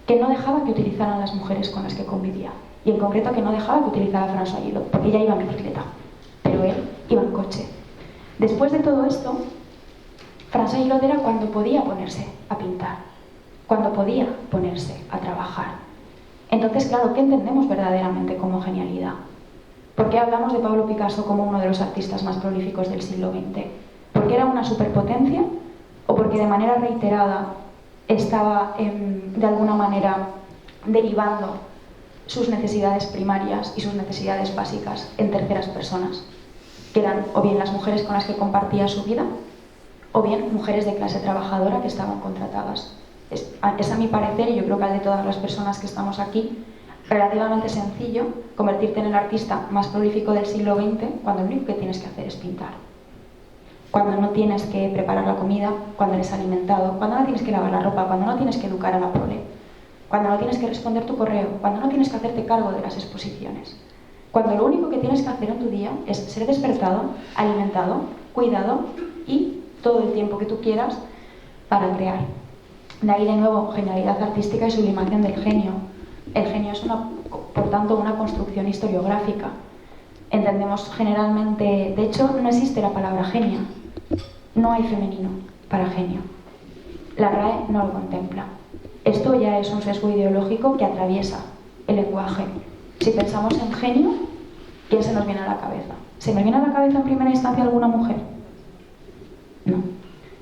que no dejaba que utilizaran las mujeres con las que convivía, y en concreto que no dejaba que utilizara François Gillot, porque ella iba en bicicleta, pero él iba en coche. Después de todo esto, François Gillot era cuando podía ponerse a pintar, cuando podía ponerse a trabajar. Entonces, claro, ¿qué entendemos verdaderamente como genialidad? ¿Por qué hablamos de Pablo Picasso como uno de los artistas más prolíficos del siglo XX? ¿Porque era una superpotencia o porque de manera reiterada estaba de alguna manera derivando sus necesidades primarias y sus necesidades básicas en terceras personas, que eran o bien las mujeres con las que compartía su vida o bien mujeres de clase trabajadora que estaban contratadas? Es a mi parecer, y yo creo que al de todas las personas que estamos aquí, relativamente sencillo convertirte en el artista más prolífico del siglo XX cuando lo único que tienes que hacer es pintar. Cuando no tienes que preparar la comida, cuando eres alimentado, cuando no tienes que lavar la ropa, cuando no tienes que educar a la prole, cuando no tienes que responder tu correo, cuando no tienes que hacerte cargo de las exposiciones. Cuando lo único que tienes que hacer en tu día es ser despertado, alimentado, cuidado y todo el tiempo que tú quieras para crear. De ahí de nuevo genialidad artística y sublimación del genio. El genio es por tanto una construcción historiográfica. Entendemos generalmente, de hecho no existe la palabra genia, no hay femenino para genio. La RAE no lo contempla. Esto ya es un sesgo ideológico que atraviesa el lenguaje. Si pensamos en genio, ¿quién se nos viene a la cabeza? ¿Se nos viene a la cabeza en primera instancia alguna mujer? No.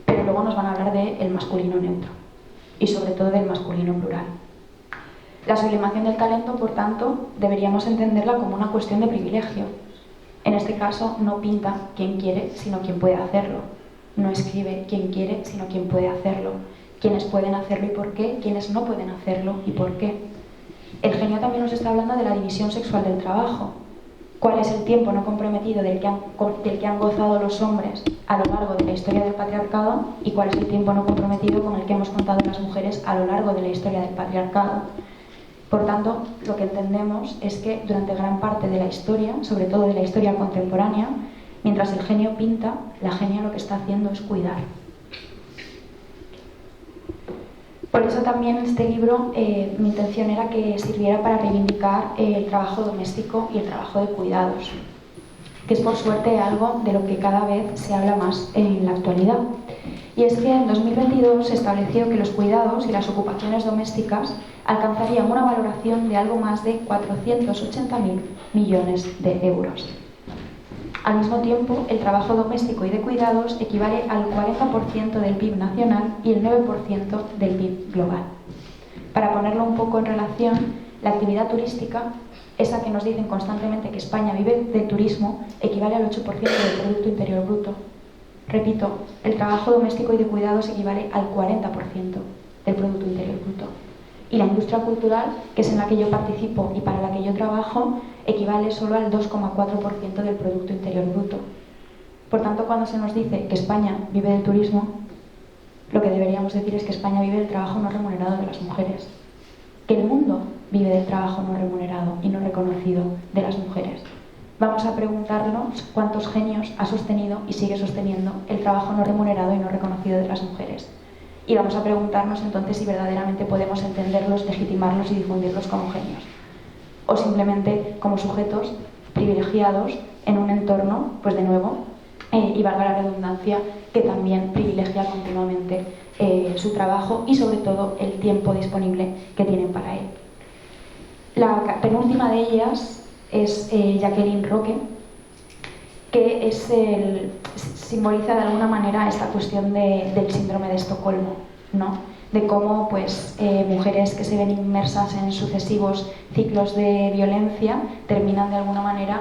Pero luego nos van a hablar del masculino neutro y sobre todo del masculino plural. La sublimación del talento, por tanto, deberíamos entenderla como una cuestión de privilegio. En este caso, no pinta quien quiere, sino quien puede hacerlo. No escribe quien quiere, sino quien puede hacerlo. Quienes pueden hacerlo y por qué, quienes no pueden hacerlo y por qué. El genio también nos está hablando de la división sexual del trabajo. ¿Cuál es el tiempo no comprometido del que han gozado los hombres a lo largo de la historia del patriarcado y cuál es el tiempo no comprometido con el que hemos contado las mujeres a lo largo de la historia del patriarcado? Por tanto, lo que entendemos es que durante gran parte de la historia, sobre todo de la historia contemporánea, mientras el genio pinta, la genia lo que está haciendo es cuidar. Por eso también este libro, mi intención era que sirviera para reivindicar el trabajo doméstico y el trabajo de cuidados, que es por suerte algo de lo que cada vez se habla más en la actualidad. Y es que en 2022 se estableció que los cuidados y las ocupaciones domésticas alcanzarían una valoración de algo más de 480.000 millones de euros. Al mismo tiempo, el trabajo doméstico y de cuidados equivale al 40% del PIB nacional y el 9% del PIB global. Para ponerlo un poco en relación, la actividad turística, esa que nos dicen constantemente que España vive del turismo, equivale al 8% del Producto Interior Bruto. Repito, el trabajo doméstico y de cuidados equivale al 40% del Producto Interior Bruto. Y la industria cultural, que es en la que yo participo y para la que yo trabajo, equivale solo al 2,4% del Producto Interior Bruto. Por tanto, cuando se nos dice que España vive del turismo, lo que deberíamos decir es que España vive del trabajo no remunerado de las mujeres, que el mundo vive del trabajo no remunerado y no reconocido de las mujeres. Vamos a preguntarnos cuántos genios ha sostenido y sigue sosteniendo el trabajo no remunerado y no reconocido de las mujeres. Y vamos a preguntarnos entonces si verdaderamente podemos entenderlos, legitimarlos y difundirlos como genios. O simplemente como sujetos privilegiados en un entorno, pues de nuevo, y valga la redundancia, que también privilegia continuamente su trabajo y sobre todo el tiempo disponible que tienen para él. La penúltima de ellas es Jacqueline Roque, que simboliza de alguna manera esta cuestión del síndrome de Estocolmo, ¿no? De cómo pues, mujeres que se ven inmersas en sucesivos ciclos de violencia terminan de alguna manera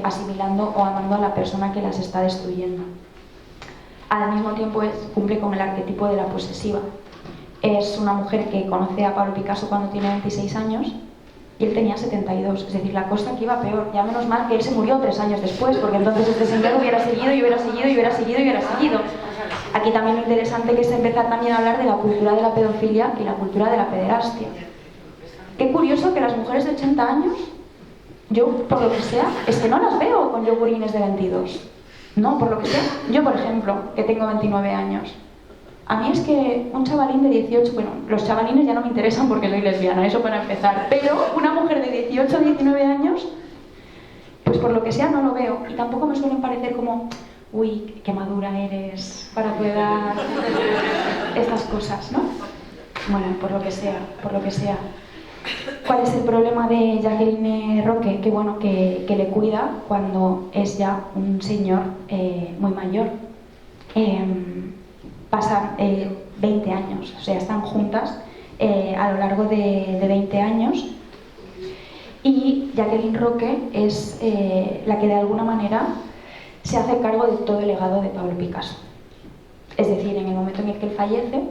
asimilando o amando a la persona que las está destruyendo. Al mismo tiempo cumple con el arquetipo de la posesiva. Es una mujer que conoce a Pablo Picasso cuando tiene 26 años y él tenía 72, es decir, la cosa que iba peor. Ya menos mal que él se murió 3 años después, porque entonces este señor hubiera seguido y hubiera seguido y hubiera seguido y hubiera seguido. Aquí también lo interesante que es empezar también a hablar de la cultura de la pedofilia y la cultura de la pederastia. Qué curioso que las mujeres de 80 años, yo por lo que sea, es que no las veo con yogurines de 22. No, por lo que sea. Yo, por ejemplo, que tengo 29 años, a mí es que un chavalín de 18, bueno, los chavalines ya no me interesan porque soy lesbiana, eso para empezar, pero una mujer de 18 o 19 años, pues por lo que sea no lo veo. Y tampoco me suelen parecer como, uy, qué madura eres para tu edad, estas cosas, ¿no? Bueno, por lo que sea, por lo que sea. ¿Cuál es el problema de Jacqueline Roque? Que bueno, que le cuida cuando es ya un señor muy mayor. Pasan 20 años, o sea, están juntas a lo largo de 20 años. Y Jacqueline Roque es la que de alguna manera se hace cargo de todo el legado de Pablo Picasso. Es decir, en el momento en el que él fallece,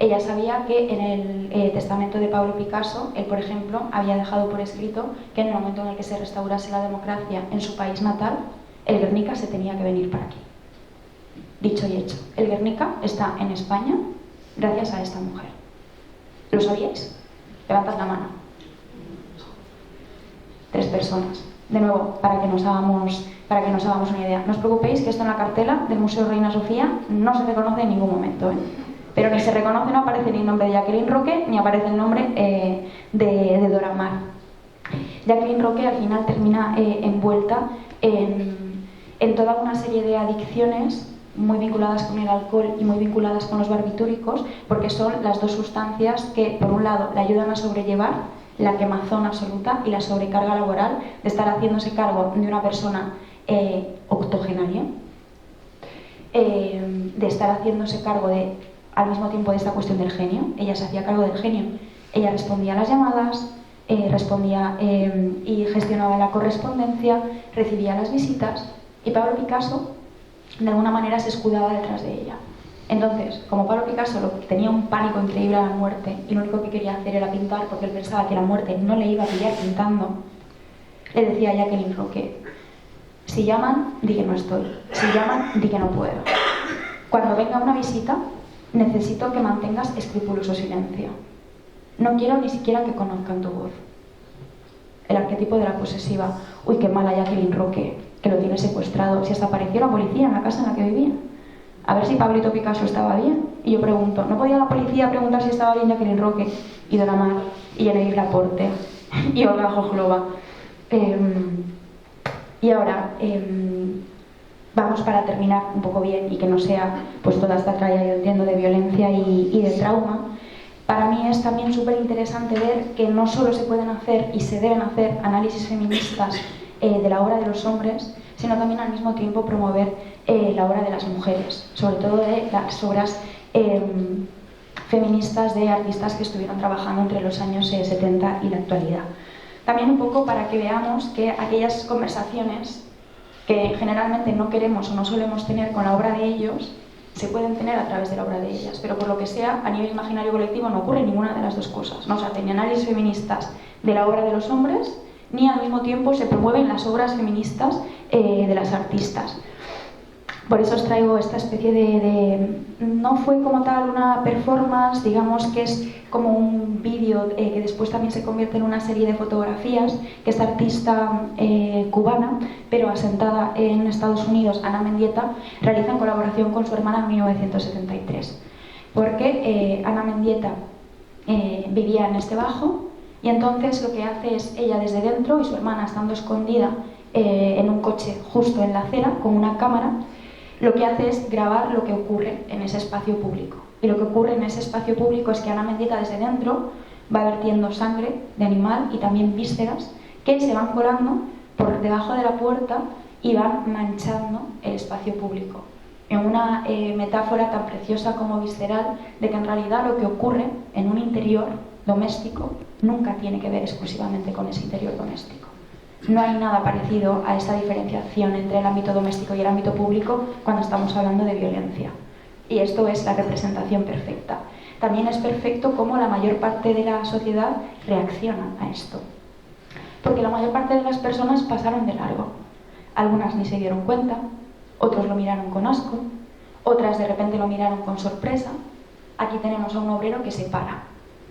ella sabía que en el testamento de Pablo Picasso, él, por ejemplo, había dejado por escrito que en el momento en el que se restaurase la democracia en su país natal, el Guernica se tenía que venir para aquí. Dicho y hecho, el Guernica está en España gracias a esta mujer. ¿Lo sabíais? Levantad la mano. 3 personas. De nuevo, para que nos hagamos una idea. No os preocupéis que esto en la cartela del Museo Reina Sofía no se reconoce en ningún momento, ¿eh? Pero ni se reconoce, no aparece ni el nombre de Jacqueline Roque, ni aparece el nombre de Dora Maar. Jacqueline Roque al final termina envuelta en toda una serie de adicciones muy vinculadas con el alcohol y muy vinculadas con los barbitúricos, porque son las dos sustancias que, por un lado, le ayudan a sobrellevar la quemazón absoluta y la sobrecarga laboral de estar haciéndose cargo de una persona octogenaria, de estar haciéndose cargo al mismo tiempo de esta cuestión del genio. Ella se hacía cargo del genio, ella respondía a las llamadas, respondía y gestionaba la correspondencia, recibía las visitas, y Pablo Picasso de alguna manera se escudaba detrás de ella. Entonces, como Pablo Picasso tenía un pánico increíble a la muerte y lo único que quería hacer era pintar porque él pensaba que la muerte no le iba a pillar pintando, le decía a Jacqueline Roque: si llaman, di que no estoy, si llaman, di que no puedo. Cuando venga una visita, necesito que mantengas escrupuloso silencio. No quiero ni siquiera que conozcan tu voz. El arquetipo de la posesiva. Uy, qué mala Jacqueline Roque, que lo tiene secuestrado. Si hasta apareció la policía en la casa en la que vivía. A ver si Pablito Picasso estaba bien. Y yo pregunto, ¿no podía la policía preguntar si estaba bien Jacqueline Roque? Y Dora Maar, y Genevieve Laporte, y Olga Jojlova. Y ahora, vamos, para terminar un poco bien y que no sea pues toda esta tralla, yo entiendo, de violencia y de trauma. Para mí es también súper interesante ver que no solo se pueden hacer y se deben hacer análisis feministas de la obra de los hombres, sino también al mismo tiempo promover la obra de las mujeres, sobre todo de las obras feministas de artistas que estuvieron trabajando entre los años 70 y la actualidad. También un poco para que veamos que aquellas conversaciones que generalmente no queremos o no solemos tener con la obra de ellos, se pueden tener a través de la obra de ellas, pero por lo que sea, a nivel imaginario colectivo no ocurre ninguna de las dos cosas, ¿no? O sea, ni análisis feministas de la obra de los hombres, ni al mismo tiempo se promueven las obras feministas de las artistas. Por eso os traigo esta especie no fue como tal una performance, digamos que es como un vídeo que después también se convierte en una serie de fotografías que esta artista cubana, pero asentada en Estados Unidos, Ana Mendieta, realiza en colaboración con su hermana en 1973. porque Ana Mendieta vivía en este bajo, y entonces lo que hace es ella desde dentro y su hermana estando escondida en un coche justo en la acera con una cámara, lo que hace es grabar lo que ocurre en ese espacio público. Y lo que ocurre en ese espacio público es que Ana Mendieta desde dentro va vertiendo sangre de animal y también vísceras que se van colando por debajo de la puerta y van manchando el espacio público. En una metáfora tan preciosa como visceral de que en realidad lo que ocurre en un interior doméstico nunca tiene que ver exclusivamente con ese interior doméstico. No hay nada parecido a esta diferenciación entre el ámbito doméstico y el ámbito público cuando estamos hablando de violencia. Y esto es la representación perfecta. También es perfecto cómo la mayor parte de la sociedad reacciona a esto. Porque la mayor parte de las personas pasaron de largo. Algunas ni se dieron cuenta, otros lo miraron con asco, otras de repente lo miraron con sorpresa. Aquí tenemos a un obrero que se para,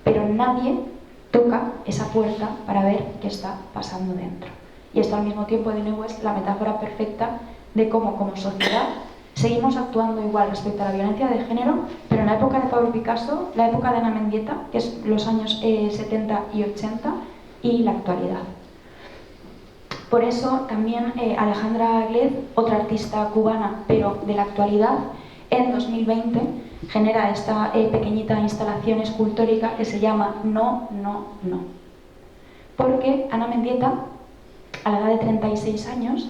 pero nadie toca esa puerta para ver qué está pasando dentro. Y esto al mismo tiempo de nuevo es la metáfora perfecta de cómo como sociedad seguimos actuando igual respecto a la violencia de género, pero en la época de Pablo Picasso, la época de Ana Mendieta, que es los años 70 y 80, y la actualidad. Por eso también Alejandra Glez, otra artista cubana, pero de la actualidad, en 2020 genera esta pequeñita instalación escultórica que se llama No, no, no. Porque Ana Mendieta, a la edad de 36 años,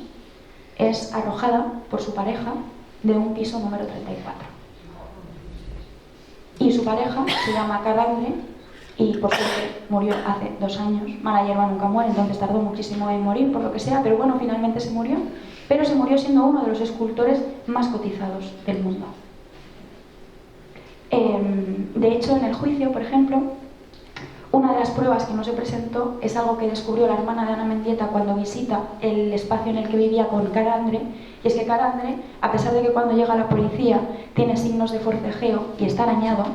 es arrojada por su pareja de un piso número 34. Y su pareja se llama Calandre y por suerte murió hace 2 años. Mala hierba nunca muere, entonces tardó muchísimo en morir por lo que sea, pero bueno, finalmente se murió. Pero se murió siendo uno de los escultores más cotizados del mundo. De hecho, en el juicio, por ejemplo, una de las pruebas que no se presentó es algo que descubrió la hermana de Ana Mendieta cuando visita el espacio en el que vivía con Calandre, y es que Calandre, a pesar de que cuando llega la policía tiene signos de forcejeo y está arañado,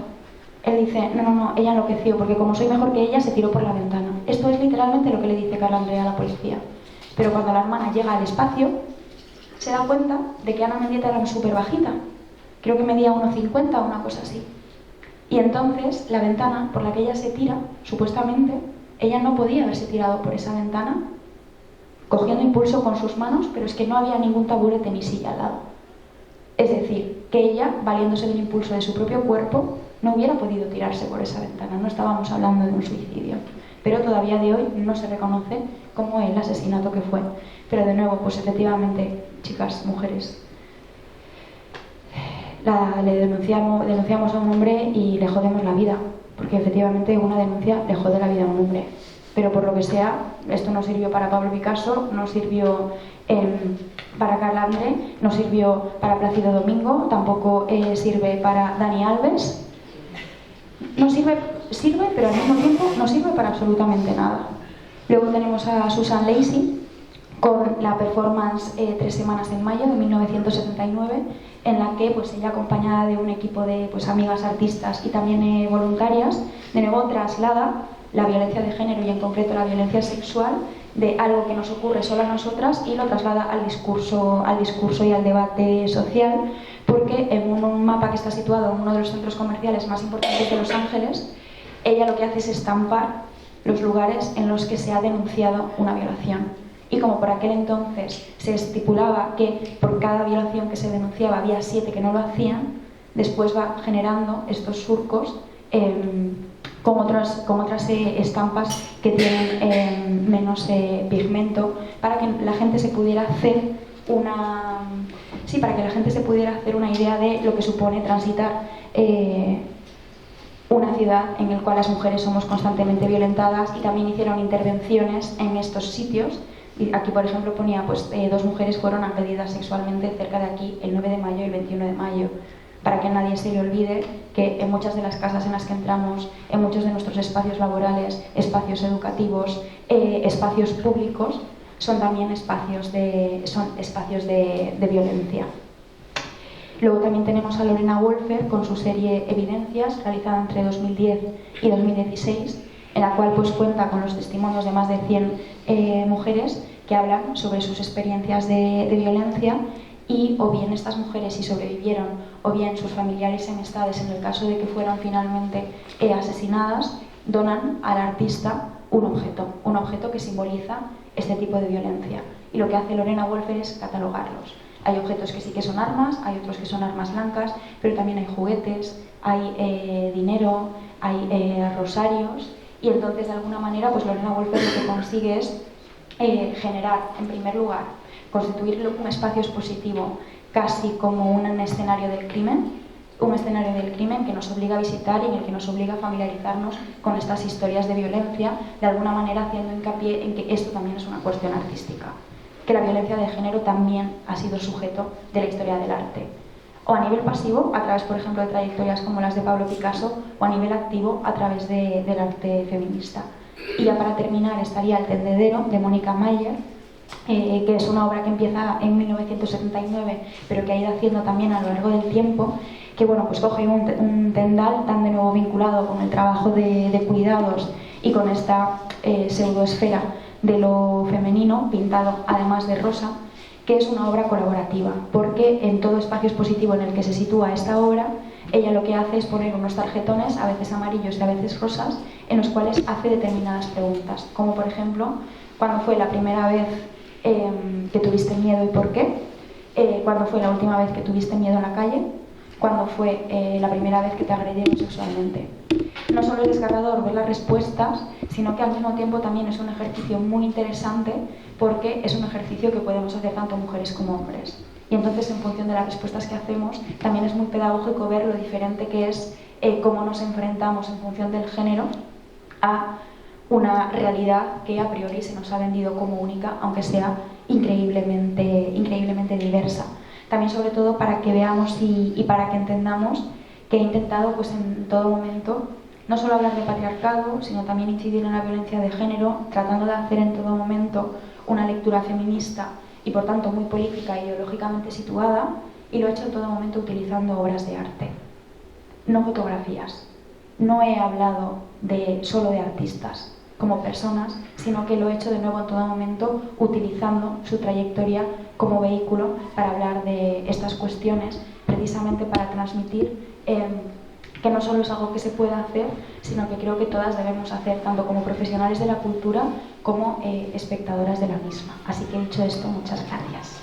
él dice, no, ella enloqueció, porque como soy mejor que ella, se tiró por la ventana. Esto es literalmente lo que le dice Calandre a la policía. Pero cuando la hermana llega al espacio, se da cuenta de que Ana Mendieta era súper bajita. Creo que medía 1,50 o una cosa así. Y entonces la ventana por la que ella se tira, supuestamente, ella no podía haberse tirado por esa ventana cogiendo impulso con sus manos, pero es que no había ningún taburete ni silla al lado. Es decir, que ella, valiéndose del impulso de su propio cuerpo, no hubiera podido tirarse por esa ventana. No estábamos hablando de un suicidio. Pero todavía de hoy no se reconoce como el asesinato que fue. Pero de nuevo, pues efectivamente, chicas, mujeres, le denunciamos a un hombre y le jodemos la vida, porque efectivamente una denuncia le jode la vida a un hombre. Pero por lo que sea, esto no sirvió para Pablo Picasso, no sirvió para Calandre, no sirvió para Plácido Domingo, tampoco sirve para Dani Alves. No sirve, pero al mismo tiempo no sirve para absolutamente nada. Luego tenemos a Susan Lacy con la performance 3 semanas en mayo de 1979, en la que pues ella, acompañada de un equipo de pues amigas artistas y también voluntarias, de nuevo traslada la violencia de género y en concreto la violencia sexual de algo que nos ocurre solo a nosotras y lo traslada al discurso y al debate social, porque en un mapa que está situado en uno de los centros comerciales más importantes de Los Ángeles, ella lo que hace es estampar los lugares en los que se ha denunciado una violación. Y como por aquel entonces se estipulaba que por cada violación que se denunciaba había 7 que no lo hacían, después va generando estos surcos con otras estampas que tienen menos pigmento, para que la gente se pudiera hacer una idea de lo que supone transitar una ciudad en la cual las mujeres somos constantemente violentadas. Y también hicieron intervenciones en estos sitios. Y aquí, por ejemplo, ponía, pues 2 mujeres fueron agredidas sexualmente cerca de aquí el 9 de mayo y el 21 de mayo, para que nadie se le olvide que en muchas de las casas en las que entramos, en muchos de nuestros espacios laborales, espacios educativos, espacios públicos, son también espacios de violencia. Luego también tenemos a Lorena Wolfer con su serie Evidencias, realizada entre 2010 y 2016, en la cual pues cuenta con los testimonios de más de 100 mujeres que hablan sobre sus experiencias de violencia y o bien estas mujeres, si sobrevivieron, o bien sus familiares y amistades, en el caso de que fueran finalmente asesinadas, donan al artista un objeto que simboliza este tipo de violencia. Y lo que hace Lorena Wolfer es catalogarlos. Hay objetos que sí que son armas, hay otros que son armas blancas, pero también hay juguetes, hay dinero, hay rosarios, y entonces de alguna manera pues Lorena Wolfer lo que consigue es generar, en primer lugar, constituir un espacio expositivo casi como un escenario del crimen, que nos obliga a visitar y en el que nos obliga a familiarizarnos con estas historias de violencia, de alguna manera haciendo hincapié en que esto también es una cuestión artística, que la violencia de género también ha sido sujeto de la historia del arte. O a nivel pasivo, a través, por ejemplo, de trayectorias como las de Pablo Picasso, o a nivel activo, a través del arte feminista. Y ya para terminar estaría El tendedero, de Mónica Mayer, que es una obra que empieza en 1979, pero que ha ido haciendo también a lo largo del tiempo, que bueno, pues coge un tendal tan de nuevo vinculado con el trabajo de cuidados y con esta pseudoesfera de lo femenino, pintado además de rosa, que es una obra colaborativa, porque en todo espacio expositivo en el que se sitúa esta obra, ella lo que hace es poner unos tarjetones, a veces amarillos y a veces rosas, en los cuales hace determinadas preguntas, como por ejemplo, ¿cuándo fue la primera vez que tuviste miedo y por qué? ¿Cuándo fue la última vez que tuviste miedo en la calle? ¿Cuándo fue la primera vez que te agredieron sexualmente? No solo es desgarrador ver las respuestas, sino que al mismo tiempo también es un ejercicio muy interesante, porque es un ejercicio que podemos hacer tanto mujeres como hombres. Y entonces, en función de las respuestas que hacemos, también es muy pedagógico ver lo diferente que es cómo nos enfrentamos en función del género a una realidad que a priori se nos ha vendido como única, aunque sea increíblemente diversa. También, sobre todo, para que veamos y para que entendamos que he intentado pues, en todo momento no solo hablar de patriarcado, sino también incidir en la violencia de género, tratando de hacer en todo momento una lectura feminista y por tanto muy política e ideológicamente situada, y lo he hecho en todo momento utilizando obras de arte, no fotografías. No he hablado solo de artistas como personas, sino que lo he hecho de nuevo en todo momento utilizando su trayectoria como vehículo para hablar de estas cuestiones, precisamente para transmitir que no solo es algo que se pueda hacer, sino que creo que todas debemos hacer, tanto como profesionales de la cultura como espectadoras de la misma. Así que, dicho esto, muchas gracias.